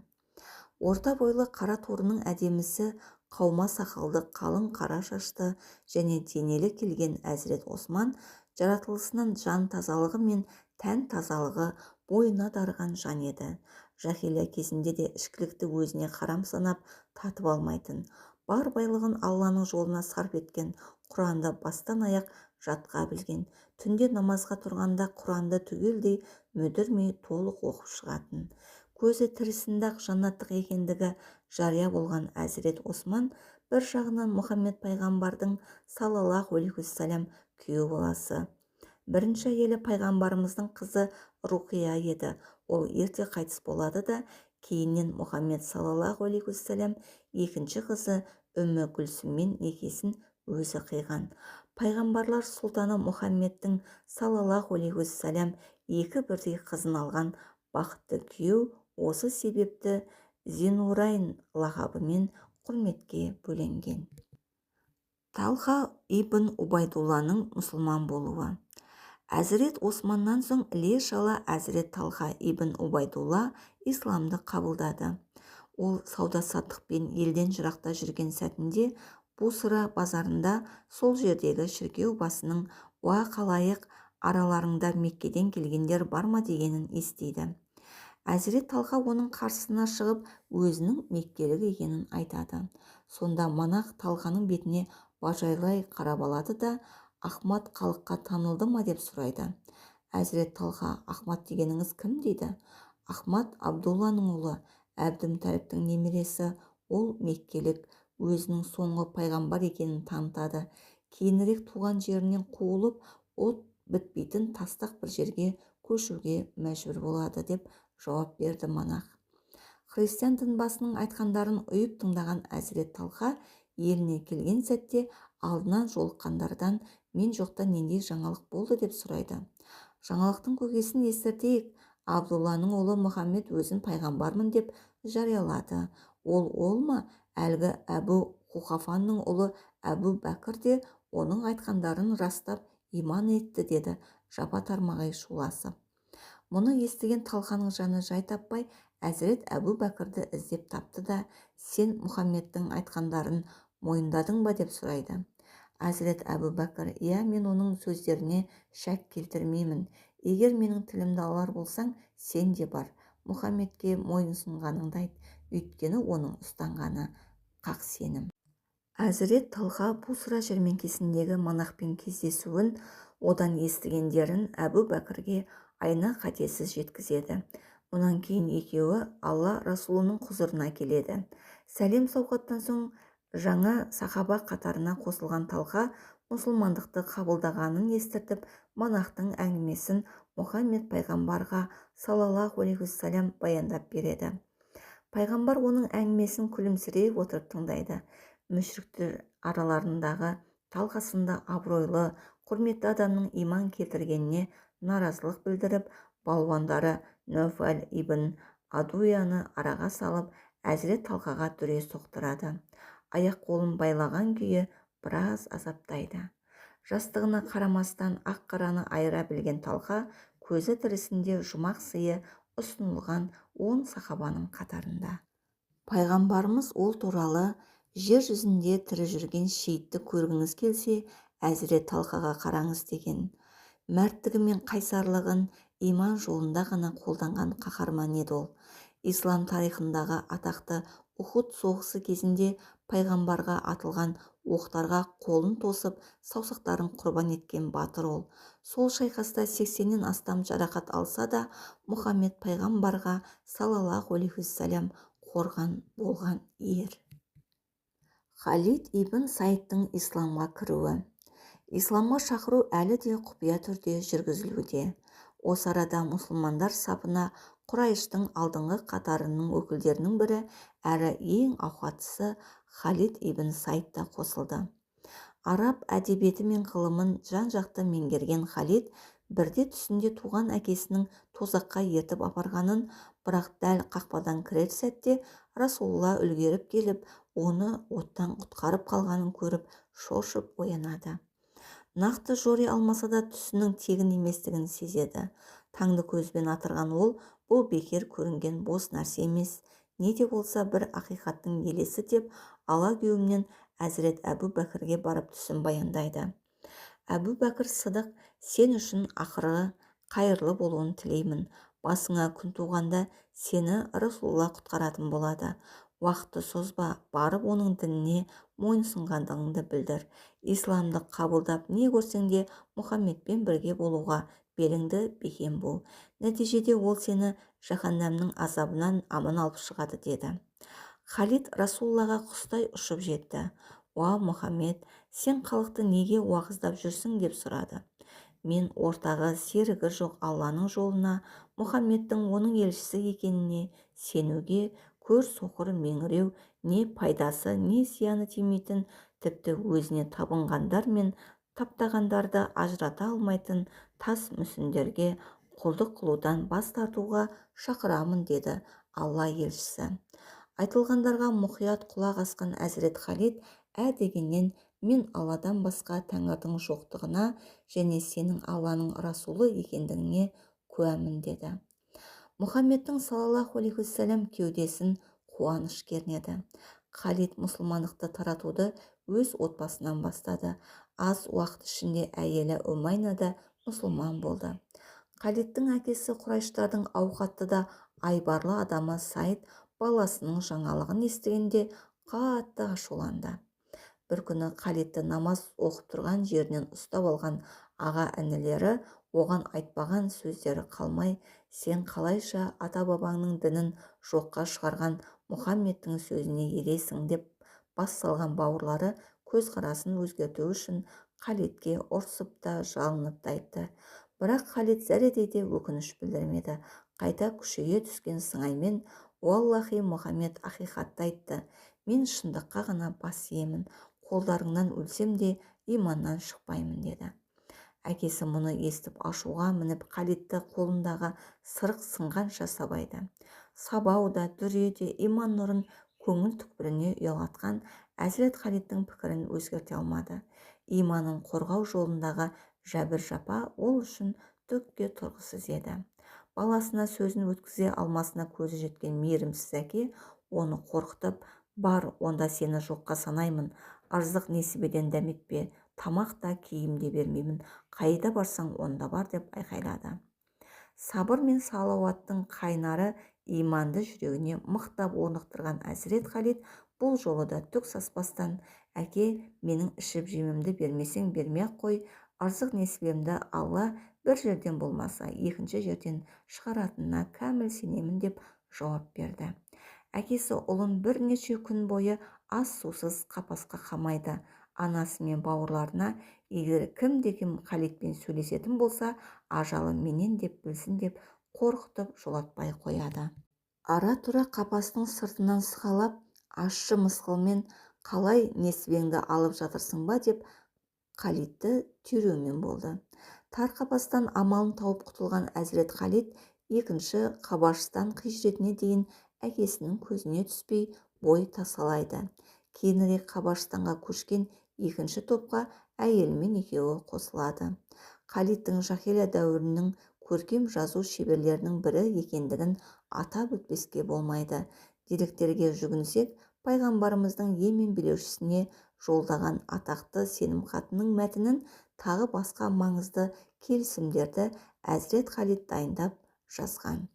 A: Орта бойлы қара торының әдемісі, қаuma сақалды, қалың қара шашты және денелі келген әзірет Осман жаратылысынан жан тазалығы мен тән тазалығы бойына дарыған жан еді. Жахилия кезінде де ішкілікті өзіне харам санап татып алмайтын, бар байлығын Алланың жолына сарп еткен, Құранды бастан аяқ жатқа білген, түнде намазға тұрғанда Құранды түгелдей мүдірмей толық оқып шығатын, көзі тірісінде-ақ жаннаттық екендігі жария болған әзірет Осман бір жағынан Мұхаммед пайғамбардың саллаллаху алейхи уассалам күйеу баласы. Бірінші әйелі пайғамбарымыздың қызы Руқия еді. Ол ерте қайтыс болады да, кейіннен Мұхаммед саллаллаху алейхи уассалам екінші қызы Үммі Күлсіммен некесін өзі қиған. Пайғамбарлар сұлтаны Мұхаммедтің саллаллаху алейхи уассалам екі бірдей қызын алған бақытты күйеу осы себепті Зинурайн лақабымен құрметке бөленген. Талха ибн Убайдулланың мұсылман болуы. Әзірет Османнан соң іле-шала әзірет Талха ибн Убайдулла исламды қабылдады. Ол сауда-саттықпен елден жырақта жүрген сәтінде Бусра базарында сол жердегі шіркеу басының: «Уа қалайық, араларыңда Меккеден келгендер бар ма?» дегенін естиді. Әзірет Талха оның қарсысына шығып, өзінің меккелік екенін айтады. Сонда монах Талханың бетіне бажайлай қарап алады да: «Ахмад халыққа танылды ма?» деп сұрайды. Әзірет Талха: «Ахмад дегеніңіз кім?» дейді. «Ахмад Абдулланың ұлы, Әбдімтәліптің немересі. Ол меккелік, өзінің соңғы пайғамбар екенін танытады. Кейінірек туған жерінен қуылып, от бітпейтін тастақ бір жерге көшуге мәжбүр болады» деп жауап берді монах. Христиан дінбасының айтқандарын ұйып тыңдаған әзірет Талха еліне келген сәтте алдынан жолыққандардан: «Мен жоқта нендей жаңалық болды?» деп сұрайды. Жаңалықтың көкесін естіртейік. Абдулланың ұлы Мұхаммед өзін пайғамбармын деп жариялады. Ол ма? Әлгі Әбу Құхафаның ұлы Әбу Бәкір де оның айтқандарын растап иман етті» деді жапа-тармағай шуласып. Мұны естіген Талханың жаны жай таппай, әзірет Әбу Бәкірді іздеп тапты да: «Сен Мұхаммедтің айтқандарын мойындадың ба?» деп сұрайды. Әзірет Әбу Бәкір: «Иә, мен оның сөздеріне шәк келтірмеймін. егер менің тілімді алар болсаң, сен де бар. Мұхаммедке мойынсұнғаныңды айт, өйткені оның ұстанғаны қақ сенім. Әзірет Талха Бусра жәрмеңкесіндегі монахпен кездесуін, одан естігендерін Әбу Бәкірге айна қатесіз жеткізеді. Мұнан кейін екеуі Алла Расулының құзырына келеді. Сәлем сауқаттан соң жаңа сахаба қатарына қосылған Талха мұсылмандықты қабылдағанын естіртіп, монахтың әңгімесін Мұхаммед пайғамбарға саллаллаху алейхи уассалям баяндап береді. Пайғамбар оның әңгімесін күлімсірей отырып тыңдайды. Мүшриктер араларындағы талқасында абыройлы, құрметті адамның иман келтіргеніне наразылық білдіріп, балуандары Нөфәл ибн Адуяны араға салып, Әзірет Талқаға дүре соқтырады. Аяқ қолын байлаған күйі біраз азаптайды. Жастығына қарамастан ақ-қараны айыра білген Талқа көзі тірісінде жұмақ сыйы ұсынылған 10 сахабаның қатарында. Пайғамбарымыз ол туралы: жер жүзінде тірі жүрген шейітті көргіңіз келсе, Әзірет Талқаға қараңыз деген. Мәрттігі мен қайсарлығын иман жолында ғана қолданған қаһарман еді ол. Ислам тарихындағы атақты Ухуд соғысы кезінде пайғамбарға атылған оқтарға қолын тосып, саусақтарын құрбан еткен батыр ол. Сол шайқаста 80-нен астам жарақат алса да, Мұхаммед пайғамбарға саллаллаху алейхи уассалям қорған болған ер. Халид ибн Сайдтың исламға кіруі. Исламға шақыру әлі де құпия түрде жүргізілуде. Осы арада мұсылмандар сапына Құрайыштың алдыңғы қатарының өкілдерінің бірі әрі ең ауқаттысы Халид ибн Сайд та қосылды. Араб әдебиеті мен ғылымын жан-жақты меңгерген Халид бірде түсінде туған әкесінің тозаққа ертіп апарғанын, бірақ дәл қақпадан кірер сәтте Расулулла үлгеріп келіп, оны оттан құтқарып қалғанын көріп шошып оянады. Нақты жори алмаса да түсінің тегін еместігін сезеді. Таңды көзбен атырған ол, бұл бекер көрінген бос нәрсе емес, не де болса бір ақиқаттың елесі деп, ала кеуімнен Әзірет Әбу Бәкірге барып түсін баяндайды. Әбу Бәкір Сыдық: сен үшін ақыры қайырлы болуын тілеймін. Басыңа күн туғанда сені Расулулла құтқаратын болады. Уақытты созба, барып оның дініне мойынсұнғандығыңды білдір. Исламды қабылдап, не көрсең де Мұхаммедпен бірге болуға беліңді бекем бол. Нәтижеде ол сені жаһаннамның азабынан аман алып шығады, деді. Халид Расулуллаға құстай ұшып жетті. Уа Мұхаммед, сен халықты неге уағыздап жүрсің деп сұрады. Мен ортағы серігі жоқ Алланың жолына, Мұхаммедтің оның елшісі екеніне сенуге, көр соқыр меңіреу, не пайдасы, не зияны тимейтін, тіпті өзіне табынғандар мен таптағандарды ажырата алмайтын тас мүсіндерге құлдық қылудан бас тартуға шақырамын, деді Алла елшісі. Айтылғандарға мұқият құлақ асқан Әзірет Халид дегеннен: мен Алладан басқа тәңірдің жоқтығына және сенің Алланың Расулы екендігіне куәмін, деді. Мұхаммедтің саллаллаху алейхи уассалям кеудесін қуаныш кернеді. Халид мұсылмандықты таратуды өз отбасынан бастады. Аз уақыт ішінде әйелі Умайна да мұсылман болды. Халидтің әкесі Құрайыштардың ауқатты да айбарлы адамы Сайд баласының жаңалығын естігенде қатты ашуланды. Бір күні Халидті намаз оқып тұрған жерінен ұстап алған аға інілері оған айтпаған сөздері қалмай: сен қалайша ата-бабаңның дінін жоққа шығарған Мұхаммедтің сөзіне ересің, деп бас салған бауырлары көзқарасын өзгерту үшін Халидке ұрсып та жалынып та айтты. Бірақ Халид зәредейде өкініш білдірмеді. Қайта күшейе түскен сыңаймен: уаллахи, Мұхаммед ақиқатты айтты. Мен шындыққа ғана бас иемін. Қолдарыңнан өлсем де иманнан шықпаймын, деді. Әкесі мұны естіп ашуға мініп Халидті қолындағы сырық сынғанша сабайды. Сабау да, дүре де иман нұрын көңіл түкпіріне ұялатқан Әзірет Халидтің пікірін өзгерте алмады. Иманын қорғау жолындағы жәбір жапа ол үшін түкке тұрғысыз еді. Баласына сөзін өткізе алмасына көзі жеткен мейірімсіз әке оны қорқытып: бар, онда сені жоққа санаймын, ырзық несібеден дәметпе, тамақ та киім де бермеймін, қайда барсаң онда бар, деп айқайлады. Сабыр мен салауаттың қайнары иманды жүрегіне мықтап орнықтырған әзірет Халид бұл жолы да түк саспастан: «Әке, менің ішіп жемімді бермесең бермей-ақ қой, ырзық несібемді Алла бір жерден болмаса екінші жерден шығаратынына кәміл сенемін», деп жауап берді. Әкесі ұлын бірнеше күн бойы ас сусыз қапасқа қамайды. Анасы мен бауырларына: «Егер кім Халидпен сөйлесетін болса, ажалы менен деп білсін», деп қорқытып жолатпай қояды. Ара тұра қапастың сыртынан сығалап, ащы мысқылмен: «Қалай, несібеңді алып жатырсың ба?» деп Халидті түйреумен болды. Тар қапастан амалын тауып құтылған әзірет Халид екінші Қабашстан хижретіне дейін әкесінің көзіне түспей бой тасалайды. Кейінірек Қабашстанға көшкен екінші топқа әйелімен екеуі қосылады. Халидтің жахилия дәуірінің көркем жазу шеберлерінің бірі екендігін атап өтпеске болмайды. Деректерге жүгінсек, пайғамбарымыздың емен билеушісіне жолдаған атақты сенім хатының мәтінін тағы басқа маңызды келісімдерді әзірет Халид дайындап жазған.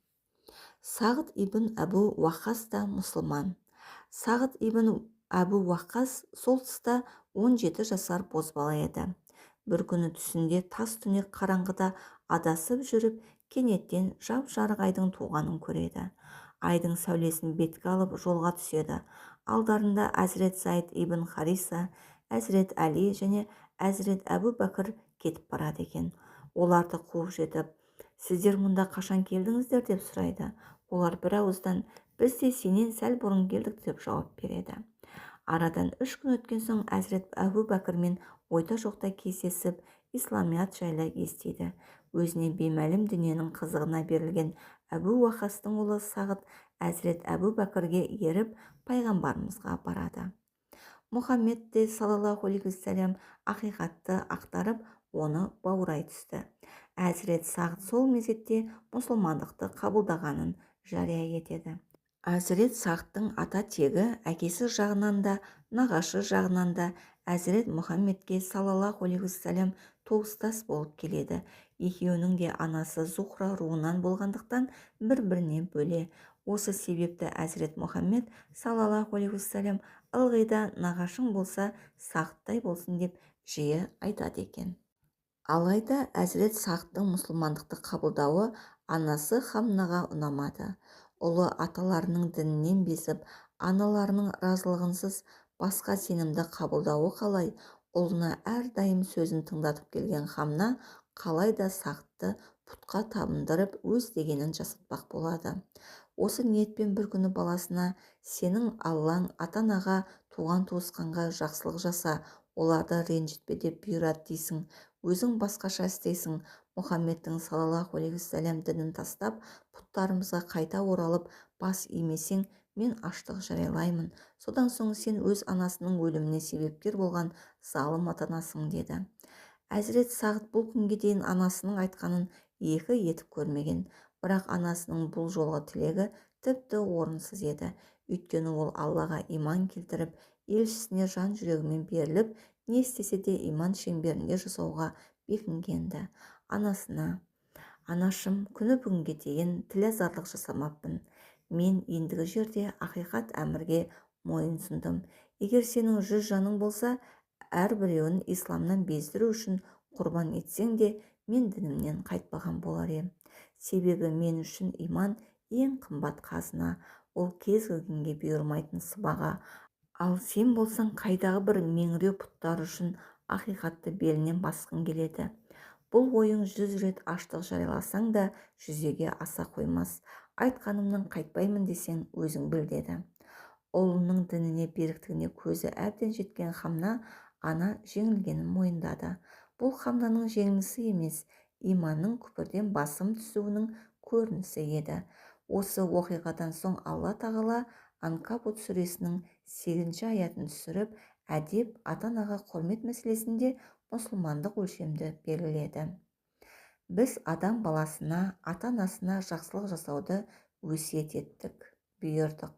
A: Сағд ибн Әбу Уақас та мұсылман. Сағд ибн Әбу Уақас сол тұста 17 жасар бозбала еді. Бір күні түсінде тас түнек қараңғыда адасып жүріп, кенеттен жап-жарық айдың туғанын көреді. Айдың сәулесін бетке алып жолға түседі. Алдарында әзірет Зайд ибн Хариса, әзірет Әли және әзірет Әбу Бәкір кетіп барады екен. Оларды қуып жетіп: «Сіздер мұнда қашан келдіңіздер?» деп сұрайды. Олар бір ауыздан: «Біз де сенен сәл бұрын келдік» деп жауап береді. Арадан 3 күн өткен соң әзірет Әбу Бәкірмен ойда жоқта кездесіп, исламият жайлы естиді. Өзіне беймәлім дүниенің қызығына берілген Әбу Уақастың ұлы Сағд әзірет Әбу Бәкірге еріп пайғамбарымызға барады. Мұхаммед де саллаллаху алейхи уассалам ақиқатты ақтарып, оны баурай түсті. Әзірет Сағд сол мезетте мұсылмандықты қабылдағанын жария етеді. Әзірет Сағдтың ата тегі әкесі жағынан да, нағашы жағынан да әзірет Мұхаммедке саллаллаху алейхи уассалам туыстас болып келеді. Екеуінің де анасы Зухра руынан болғандықтан бір-біріне бөле. Осы себепті әзірет Мұхаммед саллаллаху алейхи уассалам ылғи да «Нағашың болса Сағдтай болсын» деп жиі айтады екен. Алайда әзірет Сағдтың мұсылмандықты қабылдауы анасы Хамнаға ұнамады. Ұлы аталарының дінінен безіп, аналарының разылығынсыз басқа сенімді қабылдауы қалай? Ұлына әрдайым сөзін тыңдатып келген Хамна қалайда Сағдты пұтқа табындырып өз дегенін жасатпақ болады. Осы ниетпен бір күні баласына: «Сенің Аллаң ата-анаға, туған-туысқанға жақсылық жаса, оларды ренжітпе» деп бұйырады дейсің. Өзің басқаша істейсің. Мұхаммедтің саллаллаху алейхи уассалам дінін тастап, пұттарымызға қайта оралып бас имесең, мен аштық жариялаймын. Содан соң сен өз анасының өліміне себепкер болған залым ата-анасың, деді. Әзірет Сағд бұл күнге дейін анасының айтқанын екі етіп көрмеген. Бірақ анасының бұл жолғы тілегі тіпті орынсыз еді. Өйткені ол Аллаға иман келтіріп, елшісіне жан жүрегімен беріліп, не істесе де иман шеңберінде жасауға бекінгенді. Анасына: «Анашым, күні бүгінге дейін тілазарлық жасамаппын. Мен ендігі жерде ақиқат әмірге мойынсұндым. Егер сенің 100 жаның болса, әрбіреуін исламнан бездіру үшін құрбан етсең де, мен дінімнен қайтпаған болар ем. Себебі мен үшін иман ең қымбат қазына, ол кез келгенге бұйырмайтын сыбаға. Ал сен болсаң қайдағы бір меңіреу пұттар үшін ақиқатты белінен басқың келеді. Бұл ойың 100 рет аштық жарияласаң да жүзеге аса қоймас. Айтқанымнан қайтпаймын десең өзің біл», деді. Ұлының дініне беріктігіне көзі әбден жеткен Хамна ана жеңілгенін мойындады. Бұл Хамнаның жеңілісі емес, иманның күпірден басым түсуінің көрінісі еді. Осы оқиғадан соң Алла тағала Анкабут сүресінің 8 аятын түсіріп, әдеп, ата-анаға құрмет мәселесінде мұсылмандық өлшемді белгіледі. Біз адам баласына, ата-анасына жақсылық жасауды өсиет еттік, бұйырдық.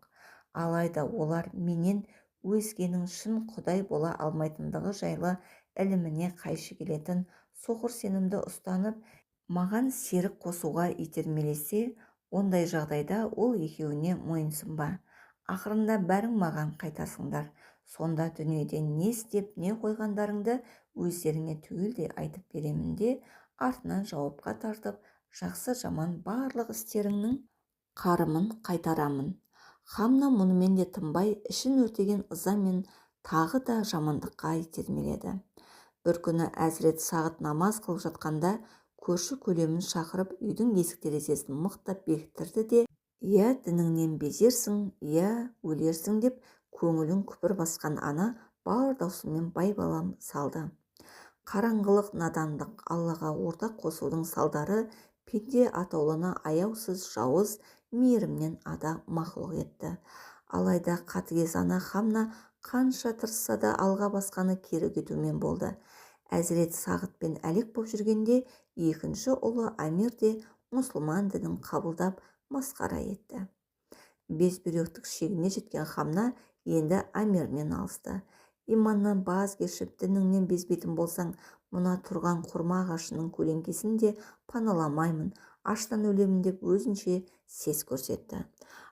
A: Алайда олар менен өзгенің шын құдай бола алмайтындығы жайлы іліміне қайшы келетін соқыр сенімді ұстанып, маған серік қосуға итермелесе, ондай жағдайда ол екеуіне мойынсұнба. Ақырында бәрің маған қайтасыңдар. Сонда дүниеден не істеп, не қойғандарыңды өздеріңе түгелдей айтып беремін де, артынан жауапқа тартып, жақсы жаман барлық істеріңнің қарымын қайтарамын. Хамна мұнымен де тынбай, ішін өртеген ызамен тағы да жамандыққа итермеледі. Бір күні әзірет Сағит намаз қылып жатқанда, көрші көлемін шақырып үйдің есік-терезесін мықтап бекіттірді де, «Иә, дініңнен безерсің, иә, өлерсің» деп көңілін күпір басқан ана бар даусымен байбалам салды. Қараңғылық, надандық, Аллаға ортақ қосудың салдары пенде атаулыны аяусыз жауыз, мейірімнен ада мақұлық етті. Алайда қатыгез ана Хамна қанша тырысса да алға басқаны кері кетумен болды. Әзірет Сағитпен әлек боп жүргенде, екінші ұлы Амир де мұсылман дінін қабылдап масқара етті. Безбүйректік шегіне жеткен Хамна енді Амирмен алысты. Иманнан баз кешіп, дініңнен безбейтін болсаң, мұна тұрған құрма ағашының көлеңкесін де паналамаймын, аштан өлемін деп өзінше сес көрсетті.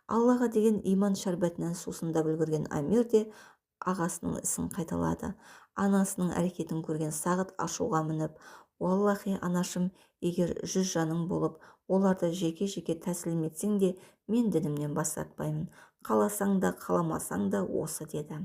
A: Аллаға деген иман шәрбәтінен сусындап үлгерген Амир де ағасының ісін қайталады. Анасының әрекетін көрген Сағит ашуға мініп, «Уаллахи, анашым, егер 100 жаның болып, оларды жеке-жеке тәсілім етсең де, мен дінімнен бас тартпаймын. Қаласаң да, қаламасаң да осы» деді.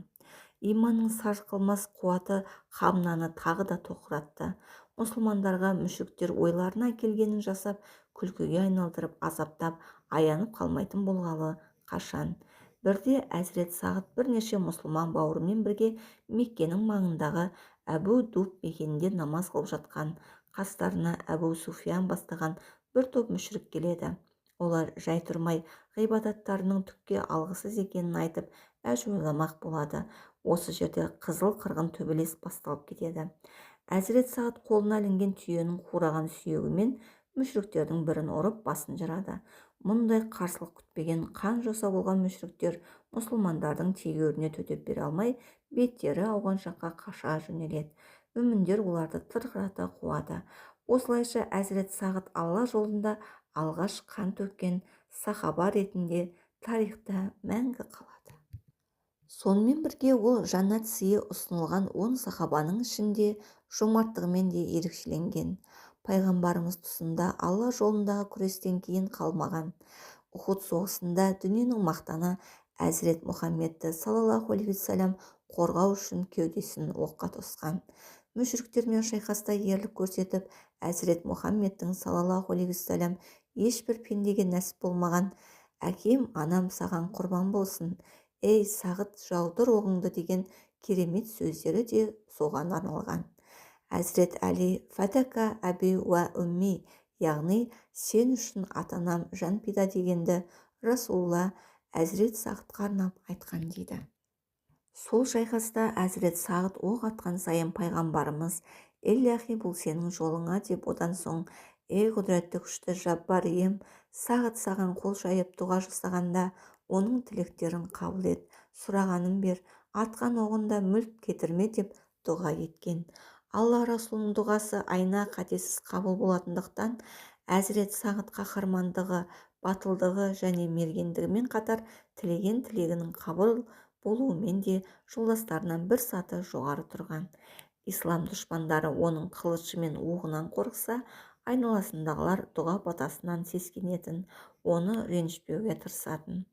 A: Иманның сарқылмас қуаты Хамнаны тағы да тоқыратты. Мұсылмандарға мүшриктер ойларына келгенін жасап, күлкіге айналдырып, азаптап, аянып қалмайтын болғалы қашан. Бірде әзірет Сағит бірнеше мұсылман бауырымен бірге Меккенің маңындағы Әбу Дуб мекенінде намаз қылып жатқан. Қастарына Әбу Суфиян бастаған бір топ мүшрик келеді. Олар жай тұрмай ғибадаттарының түкке алғысыз екенін айтып, әжуайламақ болады. Осы жерде қызыл қырғын төбелес басталып кетеді. Әзірет Сағит қолына ілінген түйенің қураған сүйегімен мүшриктердің бірін ұрып басын жарады. Мұндай қарсылық күтпеген қан-жоса болған мүшриктер мұсылмандардың тегеуріне төтеп бере алмай, беттері ауған жаққа қаша жөнеледі. Мүміндер оларды тырқырата қуады. Осылайша әзірет Сағит Алла жолында алғаш қан төккен сахаба ретінде тарихта мәңгі қалады. Сонымен бірге ол жаннат сыйы ұсынылған 10 сахабаның ішінде жомарттығымен де ерекшеленген. Пайғамбарымыз тұсында Алла жолындағы күрестен кейін қалмаған. Ухуд соғысында дүниенің мақтаны әзірет Мұхаммедті саллаллаху алейхи вассалам қорғау үшін кеудесін оққа тосқан. Мүшриктермен шайқаста ерлік көрсетіп, әзірет Мұхаммедтің саллаллаху алейхи вассалам ешбір пендеге нәсіп болмаған «Әкем, анам саған құрбан болсын, ей Сағит, жаудыр оғыңды» деген керемет сөздері де соған арналған. Әзірет Әли «Фәтәка әби уә умми», яғни «Сен үшін атанам жан пида» дегенді Расулла әзірет Сағитқа арнап айтқан дейді. Сол шайқаста әзірет Сағит оқ атқан сайын пайғамбарымыз «Элляхи, бұл сенің жолыңа» деп, одан соң «Ей құдіретті күшті жаббар ием, Сағит саған қол жайып дұға жасағанда оның тілектерін қабыл ет, сұрағанын бер, атқан оғында мүлт кетірме» деп дұға еткен. Алла Расулының дұғасы айна қатесіз қабыл болатындықтан әзірет Сағит қаһармандығы, батылдығы және мергендігімен қатар тілеген тілегінің қабыл болуымен де жолдастарынан бір саты жоғары тұрған. Ислам дұшпандары оның қылышы мен оғынан қорықса, айналасындағылар дұға батасынан сескенетін, оны ренжітпеуге тырысатын.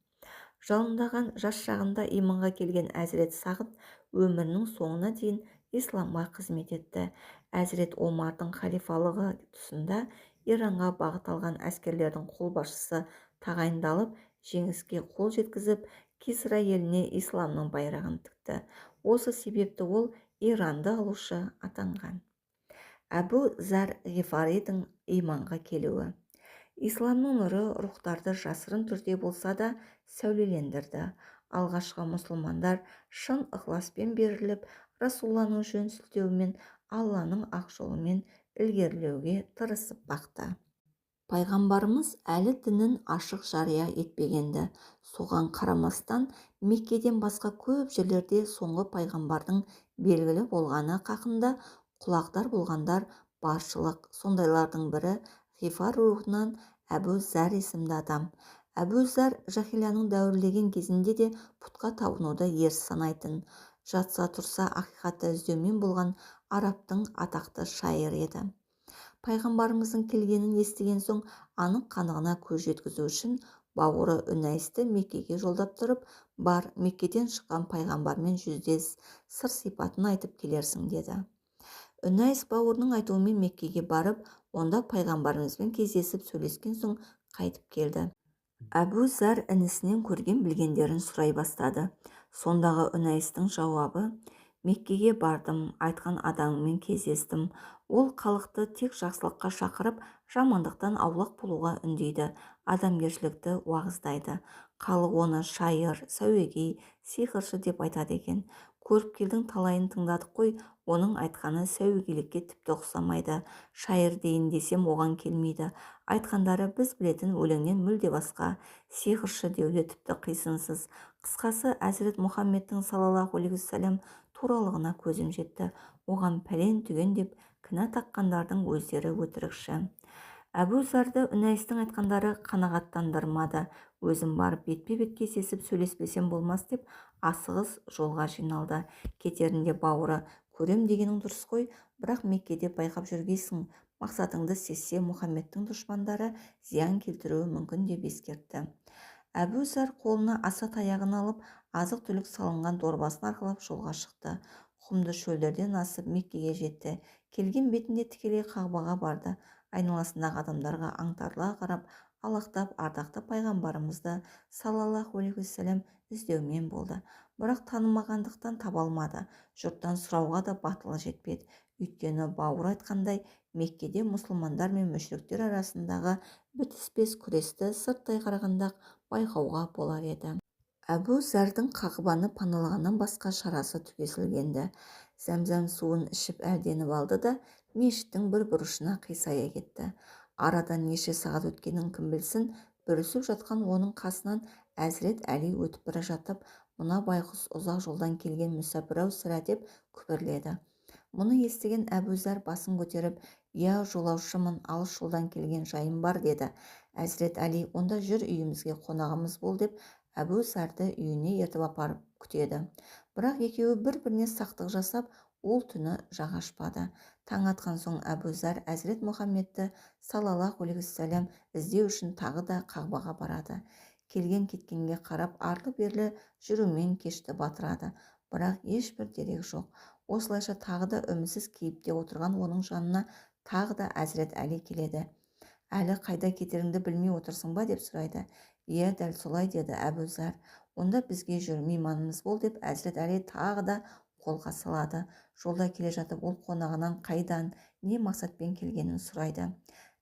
A: Жалындаған жас шағында иманға келген әзірет Сағит өмірінің соңына дейін исламға қызмет етті. Әзірет Омардың халифалығы тұсында Иранға бағыт алған әскерлердің қолбасшысы тағайындалып, жеңіске қол жеткізіп, Кисра еліне исламның байрағын тікті. Осы себепті ол Иранды алушы атанған. Әбу Зар Ғифаридің иманға келуі. Исламның нұры рухтарды жасырын түрде болса да сәулелендірді. Алғашқы мұсылмандар шын ықыласпен беріліп, Расулланың жөн сілтеуімен Алланың ақ жолымен ілгерілеуге тырысып бақты. Пайғамбарымыз әлі дінін ашық жария етпегенді. Соған қарамастан Меккеден басқа көп жерлерде соңғы пайғамбардың белгілі болғаны хақында құлағдар болғандар баршылық. Сондайлардың бірі ғифар рухынан Әбу Зәр есімді адам. Әбу Зәр жахилияның дәуірлеген кезінде де пұтқа табынуды ерсі санайтын, жатса тұрса ақиқатты іздеумен болған арабтың атақты шайыр еді. Пайғамбарымыздың келгенін естіген соң анық қанығына көз жеткізу үшін бауыры Үнәйсті Меккеге жолдап тұрып, бар, Меккеден шыққан пайғамбармен жүздес, сыр сипатын айтып келерсің деді. Үнәйс бауырының айтуымен Меккеге барып, онда пайғамбарымызбен кездесіп сөйлескен соң қайтып келді. Әбу Зәр інісінен көрген білгендерін сұрай бастады. Сондағы Үнәйстің жауабы: Меккеге бардым, айтқан адаммен кездестім. Ол халықты тек жақсылыққа шақырып, жамандықтан аулақ болуға үндейді, адамгершілікті уағыздайды. Халық оны шайыр, сәуегей, сиқыршы деп айтады екен. Көріпкелдің талайын тыңдадық қой, оның айтқаны сәуегейлікке тіпті ұқсамайды. Шайыр дейін десем оған келмейді. Айтқандары біз білетін өлеңнен мүлде басқа. Сиқыршы деуде тіпті қисынсыз. Қысқасы, Әзірет Мұхаммедтің саллаллаху алейхи уассалам туралығына көзім жетті. Оған пәлен түген деп кінә таққандардың өздері өтірікші. Әбу Зәрді Үнәйстің айтқандары қанағаттандырмады. Өзім барып бетпе-бет кездесіп сөйлеспесем болмас деп асығыс жолға жиналды. Кетерінде бауыры: көрем дегенің дұрыс қой, бірақ Меккеде байқап жүргейсің. Мақсатыңды сезсе, Мұхаммедтің дұшпандары зиян келтіруі мүмкін деп ескертті. Әбу Зәр қолына аса таяғын алып, азық-түлік салынған дорбасын арқалап жолға шықты. Құмды шөлдерден асып Меккеге жетті. Келген бетінде тікелей Қағбаға барды. Айналасындағы адамдарға аңтарыла қарап, алақтап ардақты пайғамбарымызды саллаллаху алейхи уассалам іздеумен болды. Бірақ танымағандықтан таба алмады. Жұрттан сұрауға да батылы жетпеді. Өйткені бауыр айтқандай, Меккеде мұсылмандар мен мүшриктер арасындағы бітіспес күресті сырттай қарағанда байқауға болар еді. Әбу Зәрдің Қағбаны паналағаннан басқа шарасы түгесілгенді. Зәмзәм суын ішіп әлденіп алды да мешіттің бір бұрышына қисая кетті. Арадан неше сағат өткенін кім білсін, бүрісіп жатқан оның қасынан Әзірет Әли өтіп бара жатып, мына байқұс ұзақ жолдан келген мүсәпір-ау сірә деп күбірледі. Мұны естіген Әбу Зәр басын көтеріп: «Я жолаушымын, алыс жолдан келген жайым бар» деді. Әзірет Әли: «Онда жүр, үйімізге қонағымыз бол» деп Әбу Зәрді үйіне ертіп апарып күтеді. Бірақ екеуі бір-біріне сақтық жасап, ол түні жақ ашпады. Таң атқан соң Әбу Зәр Әзірет Мұхаммедті саллаллаху алейхи уассалам іздеу үшін тағы да Қағбаға барады. Келген-кеткенге қарап арлы-берлі жүрумен кешті батырады. Бірақ ешбір дерек жоқ. Осылайша тағы да үмітсіз кейіпте отырған оның жанына тағы да Әзірет Әли келеді. «Әлі қайда кетеріңді білмей отырсың ба?» деп сұрайды. «Иә, дәл солай» деді Әбу Зәр. «Онда бізге жүр, мейманымыз бол» деп Әзірет Әли тағы да қолға салады. Жолда келе жатып ол қонағынан қайдан, не мақсатпен келгенін сұрайды.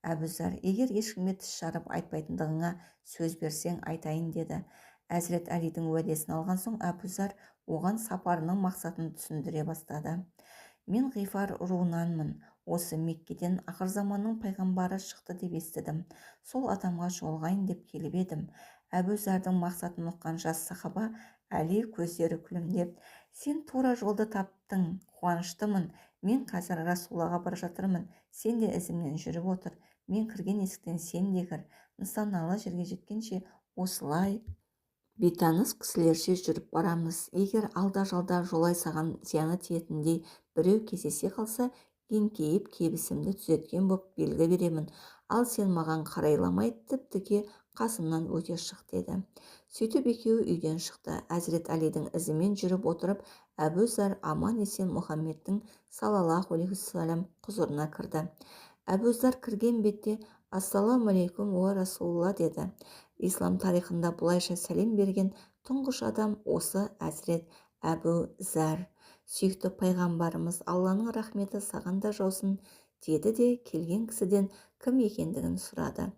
A: Әбу Зәр: «Егер ешкімге тіс жарып айтпайтындығыңа сөз берсең айтайын» деді. Әзірет Әлидің уәдесін алған соң Әбу Зәр оған сапарының мақсатын түсіндіре бастады. «Мен ғифар руынанмын. Осы Меккеден ақырзаманның пайғамбары шықты деп естідім. Сол адамға жолығайын деп келіп едім». Әбу Зәрдің мақсатын ұққан жас сахаба Әли көздері күлімдеп: «Сен тура жолды таптың, қуаныштымын. Мен қазір Расулаға бара жатырмын. Сен де ізімнен жүріп отыр. Мен кірген есіктен сен де кір. Нысаналы жерге жеткенше осылай бейтаныс кісілерше жүріп барамыз. Егер алда-жалда жолай саған зияны тиетіндей біреу кездесе қалса, еңкейіп кебісімді түзеткен боп белгі беремін. Ал сен маған қарайламай тіп-тіке қасымнан өте шық» деді. Сөйтіп екеуі үйден шықты. Әзірет Әлидің ізімен жүріп отырып, Әбу Зәр аман-есен Мұхаммедтің саллаллаху алейхи уассалам құзырына кірді. Әбу Зәр кірген бетте: «Ассаламу алейкум уа Расулалла» деді. Ислам тарихында бұлайша сәлем берген тұңғыш адам осы Әзірет Әбу Зәр. «Сүйікті пайғамбарымыз, Алланың рахметі саған да жаусын» деді де келген кісіден кім екендігін сұрады.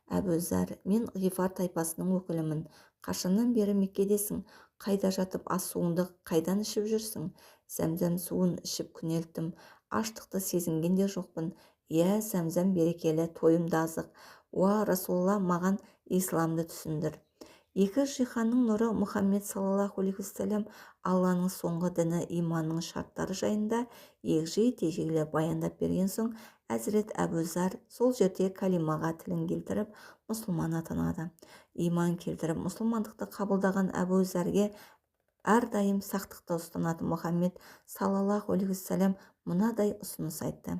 A: Әбу Зәр: «Мен ғифар тайпасының өкілімін. Қашаннан бері Меккедесің? Қайда жатып ас суыңды қайдан ішіп жүрсің?» «Зәмзәм суын ішіп күнелттім. Аштықты сезінген де жоқпын». «Иә, Зәмзәм берекелі, тойымды азық. Уа Расулалла, маған исламды түсіндір». Екі жиһанның нұры Мұхаммед саллаллаху алейхи уассалам Алланың соңғы діні иманның шарттары жайында егжей-тегжейлі баяндап берген соң, әзірет әбузар сол жерде калимаға тілін келтіріп мұсылман атанады. Иман келтіріп мұсылмандықты қабылдаған әбузарге әрдайым сақтықта ұстанатын Мұхаммед саллаллаху алейхи вассалам мынадай ұсыныс айтты: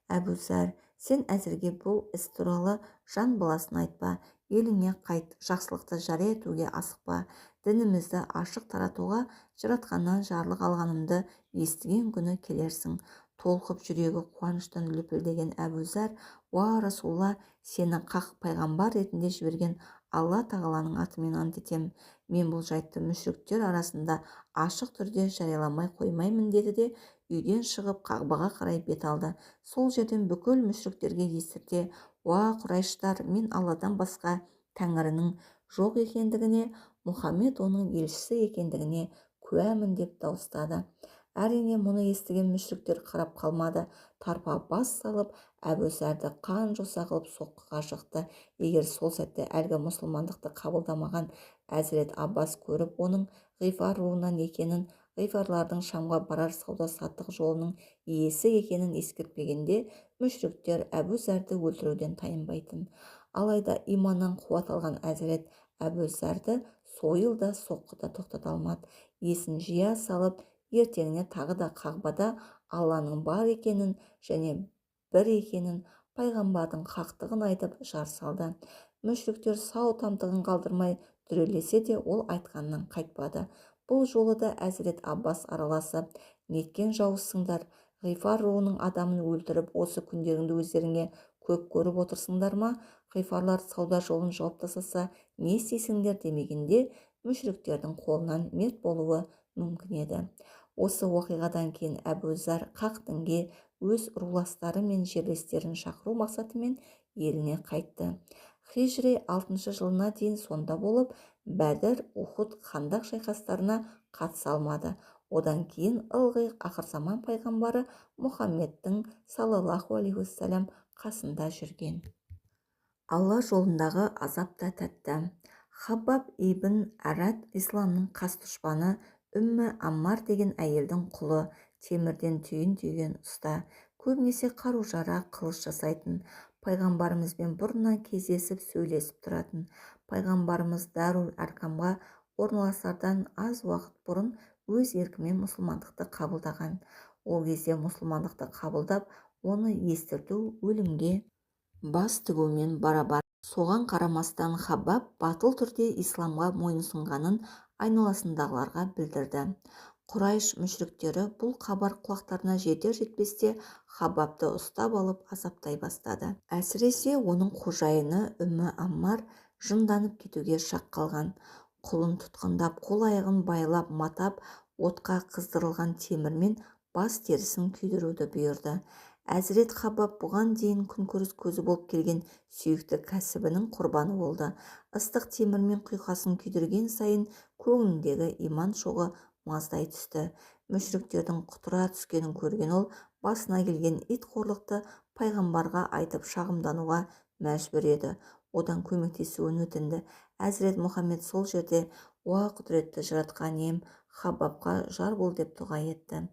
A: әбузар, сен әзірге бұл іс туралы жан баласына айтпа, еліңе қайт, жақсылықты жария етуге асықпа, дінімізді ашық таратуға жаратқаннан жарлық алғанымды естіген күні келерсің. Толқып жүрегі қуаныштан лүпілдеген әбузар: уа Расулалла, сені хақ пайғамбар ретінде жіберген алла тағаланың атымен ант етемін, мен бұл жайтты мүшриктер арасында ашық түрде жарияламай қоймаймын, деді де үйден шығып Қағбаға қарай бет алды. Сол жерден бүкіл мүшриктерге естірте: уа Құрайыштар, мен Алладан басқа тәңірінің жоқ екендігіне, Мұхаммед оның елшісі екендігіне куәмін деп дауыстады. Әрине, мұны естіген мүшриктер қарап қалмады. Тарпа бас салып, әбузарды қан жоса қылып соққыға жықты. Егер сол сәтте әлгі мұсылмандықты қабылдамаған әзірет Аббас көріп, оның ғифар руынан екенін, ғифарлардың Шамға барар сауда-саттық жолының иесі екенін ескертпегенде, мүшриктер әбузарды өлтіруден тайынбайтын. Алайда иманнан қуат алған әзірет әбузарды сойыл да соққы да тоқтата алмады. Есін жия салып, ертеңіне тағы да Қағбада Алланың бар екенін және бір екенін, пайғамбардың хақтығын айтып жар салды. Мүшриктер сау тамтығын қалдырмай дүрелесе де ол айтқаннан қайтпады. Бұл жолы да әзірет Аббас араласып: неткен жауызсыңдар, ғифар руының адамын өлтіріп, осы күндеріңді өздеріңе көп көріп отырсыңдар ма? Ғифарлар сауда жолын жауып тастаса не істейсіңдер демегенде, мүшриктердің қолынан мерт болуы мүмкін еді. Осы оқиғадан кейін әбузар хақ дінге өз руластары мен жерлестерін шақыру мақсатымен еліне қайтты. Хижри 6 жылына дейін сонда болып, Бәдір, Ухуд, Хандақ шайқастарына қатыса алмады. Одан кейін ылғи ақырзаман пайғамбары Мұхаммедтің саллаллаху алейхи вассалам қасында жүрген. Алла жолындағы азап та тәтті. Хаббаб ибн Арад исламның қас дұшпаны, Үммі Аммар деген әйелдің құлы, темірден түйін түйген ұста, көбінесе қару-жарақ, қылыш жасайтын, пайғамбарымызбен бұрыннан кездесіп сөйлесіп тұратын. Пайғамбарымыз Дарул Аркамға орналасардан аз уақыт бұрын өз еркімен мұсылмандықты қабылдаған. Ол кезде мұсылмандықты қабылдап, оны естірту өлімге бас тігумен барабар. Соған қарамастан Хаббаб батыл түрде исламға мойынсұнғанын айналасындағыларға білдірді. Құрайш мүшриктері бұл хабар құлақтарына жетер-жетпесте Хаббабты ұстап алып азаптай бастады. Әсіресе оның қожайыны Үммі Аммар жынданып кетуге шақ қалған. Құлын тұтқындап, қол-аяғын байлап, матап, отқа қыздырылған темірмен бас терісін күйдіруді бұйырды. Әзірет Хаббаб бұған дейін күнкөріс көзі болып келген сүйікті кәсібінің құрбаны болды. Ыстық темірмен құйқасын күйдірген сайын көңіліндегі иман шоғы маздай түсті. Мүшриктердің құтыра түскенін көрген ол, басына келген ит қорлықты пайғамбарға айтып шағымдануға мәжбүр еді. Одан көмектесуін өтінді. Әзірет Мұхаммед сол жерде: уа құдіретті жаратқан ием, Хаббабқа жар бол деп дұға етті.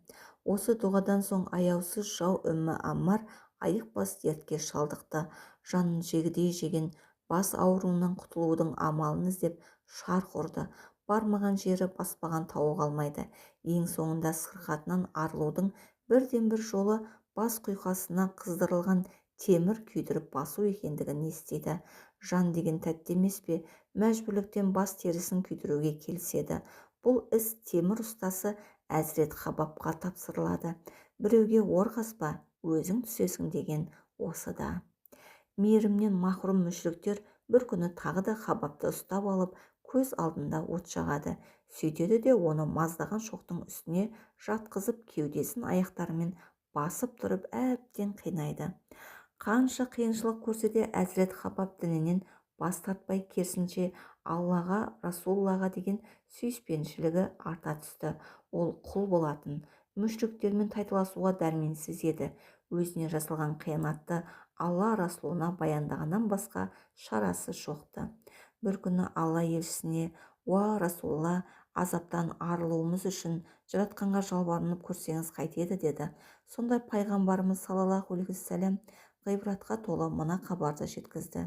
A: Осы дұғадан соң аяусыз жау Үммі Аммар айықпас дертке шалдықты. Жанын жегідей жеген, бас ауруынан құтылудың амалын іздеп шарқ ұрды. Бармаған жері, баспаған тауы қалмайды. Ең соңында сырқатынан арылудың бірден бір жолы бас құйқасына қыздырылған темір күйдіріп басу екендігін естиді. Жан деген тәтті емес пе? Мәжбүрліктен бас терісін күйдіруге келіседі. Бұл іс темір ұстасы әзірет Хаббабқа тапсырылады. Біреуге ор қазба, өзің түсесің деген осы да. Мейірімнен махрұм мүшриктер бір күні тағы да Хаббабты ұстап алып, көз алдында от жағады. Сөйтеді де оны маздаған шоқтың үстіне жатқызып, кеудесін аяқтарымен басып тұрып әбден қинайды. Қанша қиыншылық көрсе де әзірет Хаббаб дінінен бас тартпай, керісінше Аллаға, Расулаллаға деген сүйіспеншілігі арта түсті. Ол құл болатын, мүшриктермен тайталасуға дәрменсіз еді. Өзіне жасалған қиянатты Алла Расулына баяндағаннан басқа шарасы жоқты. Бір күні Алла елшісіне: уа Расулалла, азаптан арылуымыз үшін жаратқанға жалбарынып көрсеңіз қайтеді, деді. Сонда пайғамбарымыз саллаллаху алейхи вассалам: ғибратқа толы мына хабарды жеткізді: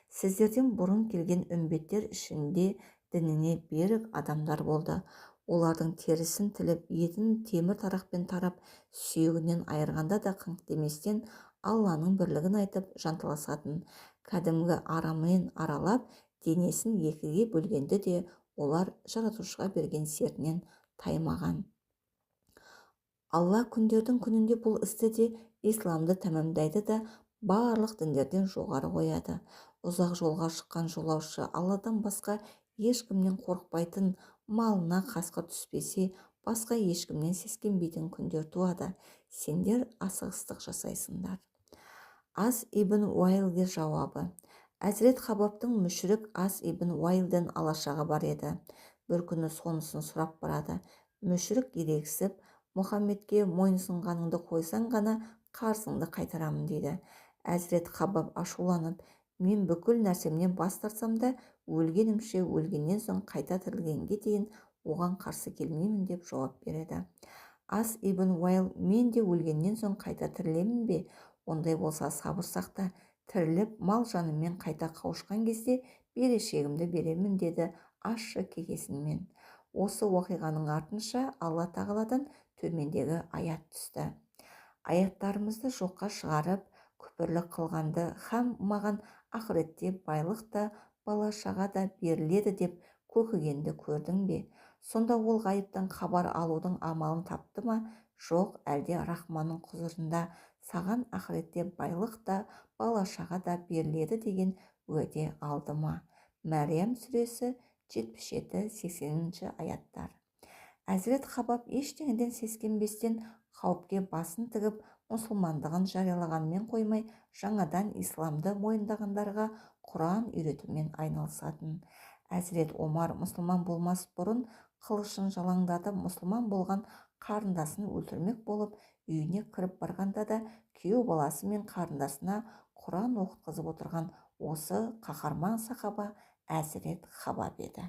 A: сіздерден бұрын келген үмбеттер ішінде дініне берік адамдар болды. Олардың терісін тіліп, етін темір тарақпен тарап, сүйегінен айырғанда да қыңқ деместен Алланың бірлігін айтып жанталасатын, кәдімгі арамен аралап, денесін екіге бөлгенді де олар жаратушыға берген сертінен таймаған. Алла күндердің күнінде бұл істі де исламды тәмамдайды да барлық діндерден жоғары қояды. Ұзақ жолға шыққан жолаушы Алладан басқа ешкімнен қорықпайтын, малына қасқыр түспесе, басқа ешкімнен сескенбейтін күндер туады. Сендер асығыстық жасайсыңдар. Ас ибн Уайлге жауабы: Әзірет Хабабтың мүшрик Ас ибн Уайлден алашағы бар еді. Бір күні сонысын сұрап барады. Мүшрик ерегісіп, Мұхаммедке мойынсұнғаныңды қойсаң ғана қарсыңды қайтарамын дейді. Әзірет Хабаб ашуланып, мен бүкіл нәрсемнен бас тартсам да, өлгенімше өлгеннен соң қайта тірілгенге дейін оған қарсы келмеймін деп жауап береді. Ас ибн Уайл: мен де өлгеннен соң қайта тірілемін бе? Ондай болса сабыр сақта, тіріліп мал жанымен қайта қауышқан кезде берешегімді беремін, деді ащы кекесінмен. Осы оқиғаның артынша Алла тағаладан төмендегі аят түсті: аяттарымызды жоққа шығарып, күпірлік қылғанды һәм маған ақыретте байлық та бала шаға да беріледі деп көкігенді көрдің бе? Сонда ол ғайыптан хабар алудың амалын тапты ма? Жоқ, әлде Рахманның құзырында саған ақыретте байлық та бала шаға да беріледі деген уәде алды ма? Мәриям сүресі 77-80 аяттар. Әзірет Хабаб ештеңеден сескенбестен, қауіпке басын тігіп, мұсылмандығын жариялағанмен қоймай, жаңадан исламды мойындағандарға Құран үйретумен айналысатын. Әзірет Омар мұсылман болмас бұрын қылышын жалаңдатып, мұсылман болған қарындасын өлтірмек болып, үйіне кіріп барғанда да күйеу баласы мен қарындасына Құран оқытқызып отырған осы қаһарман сахаба Әзірет Хабаб еді.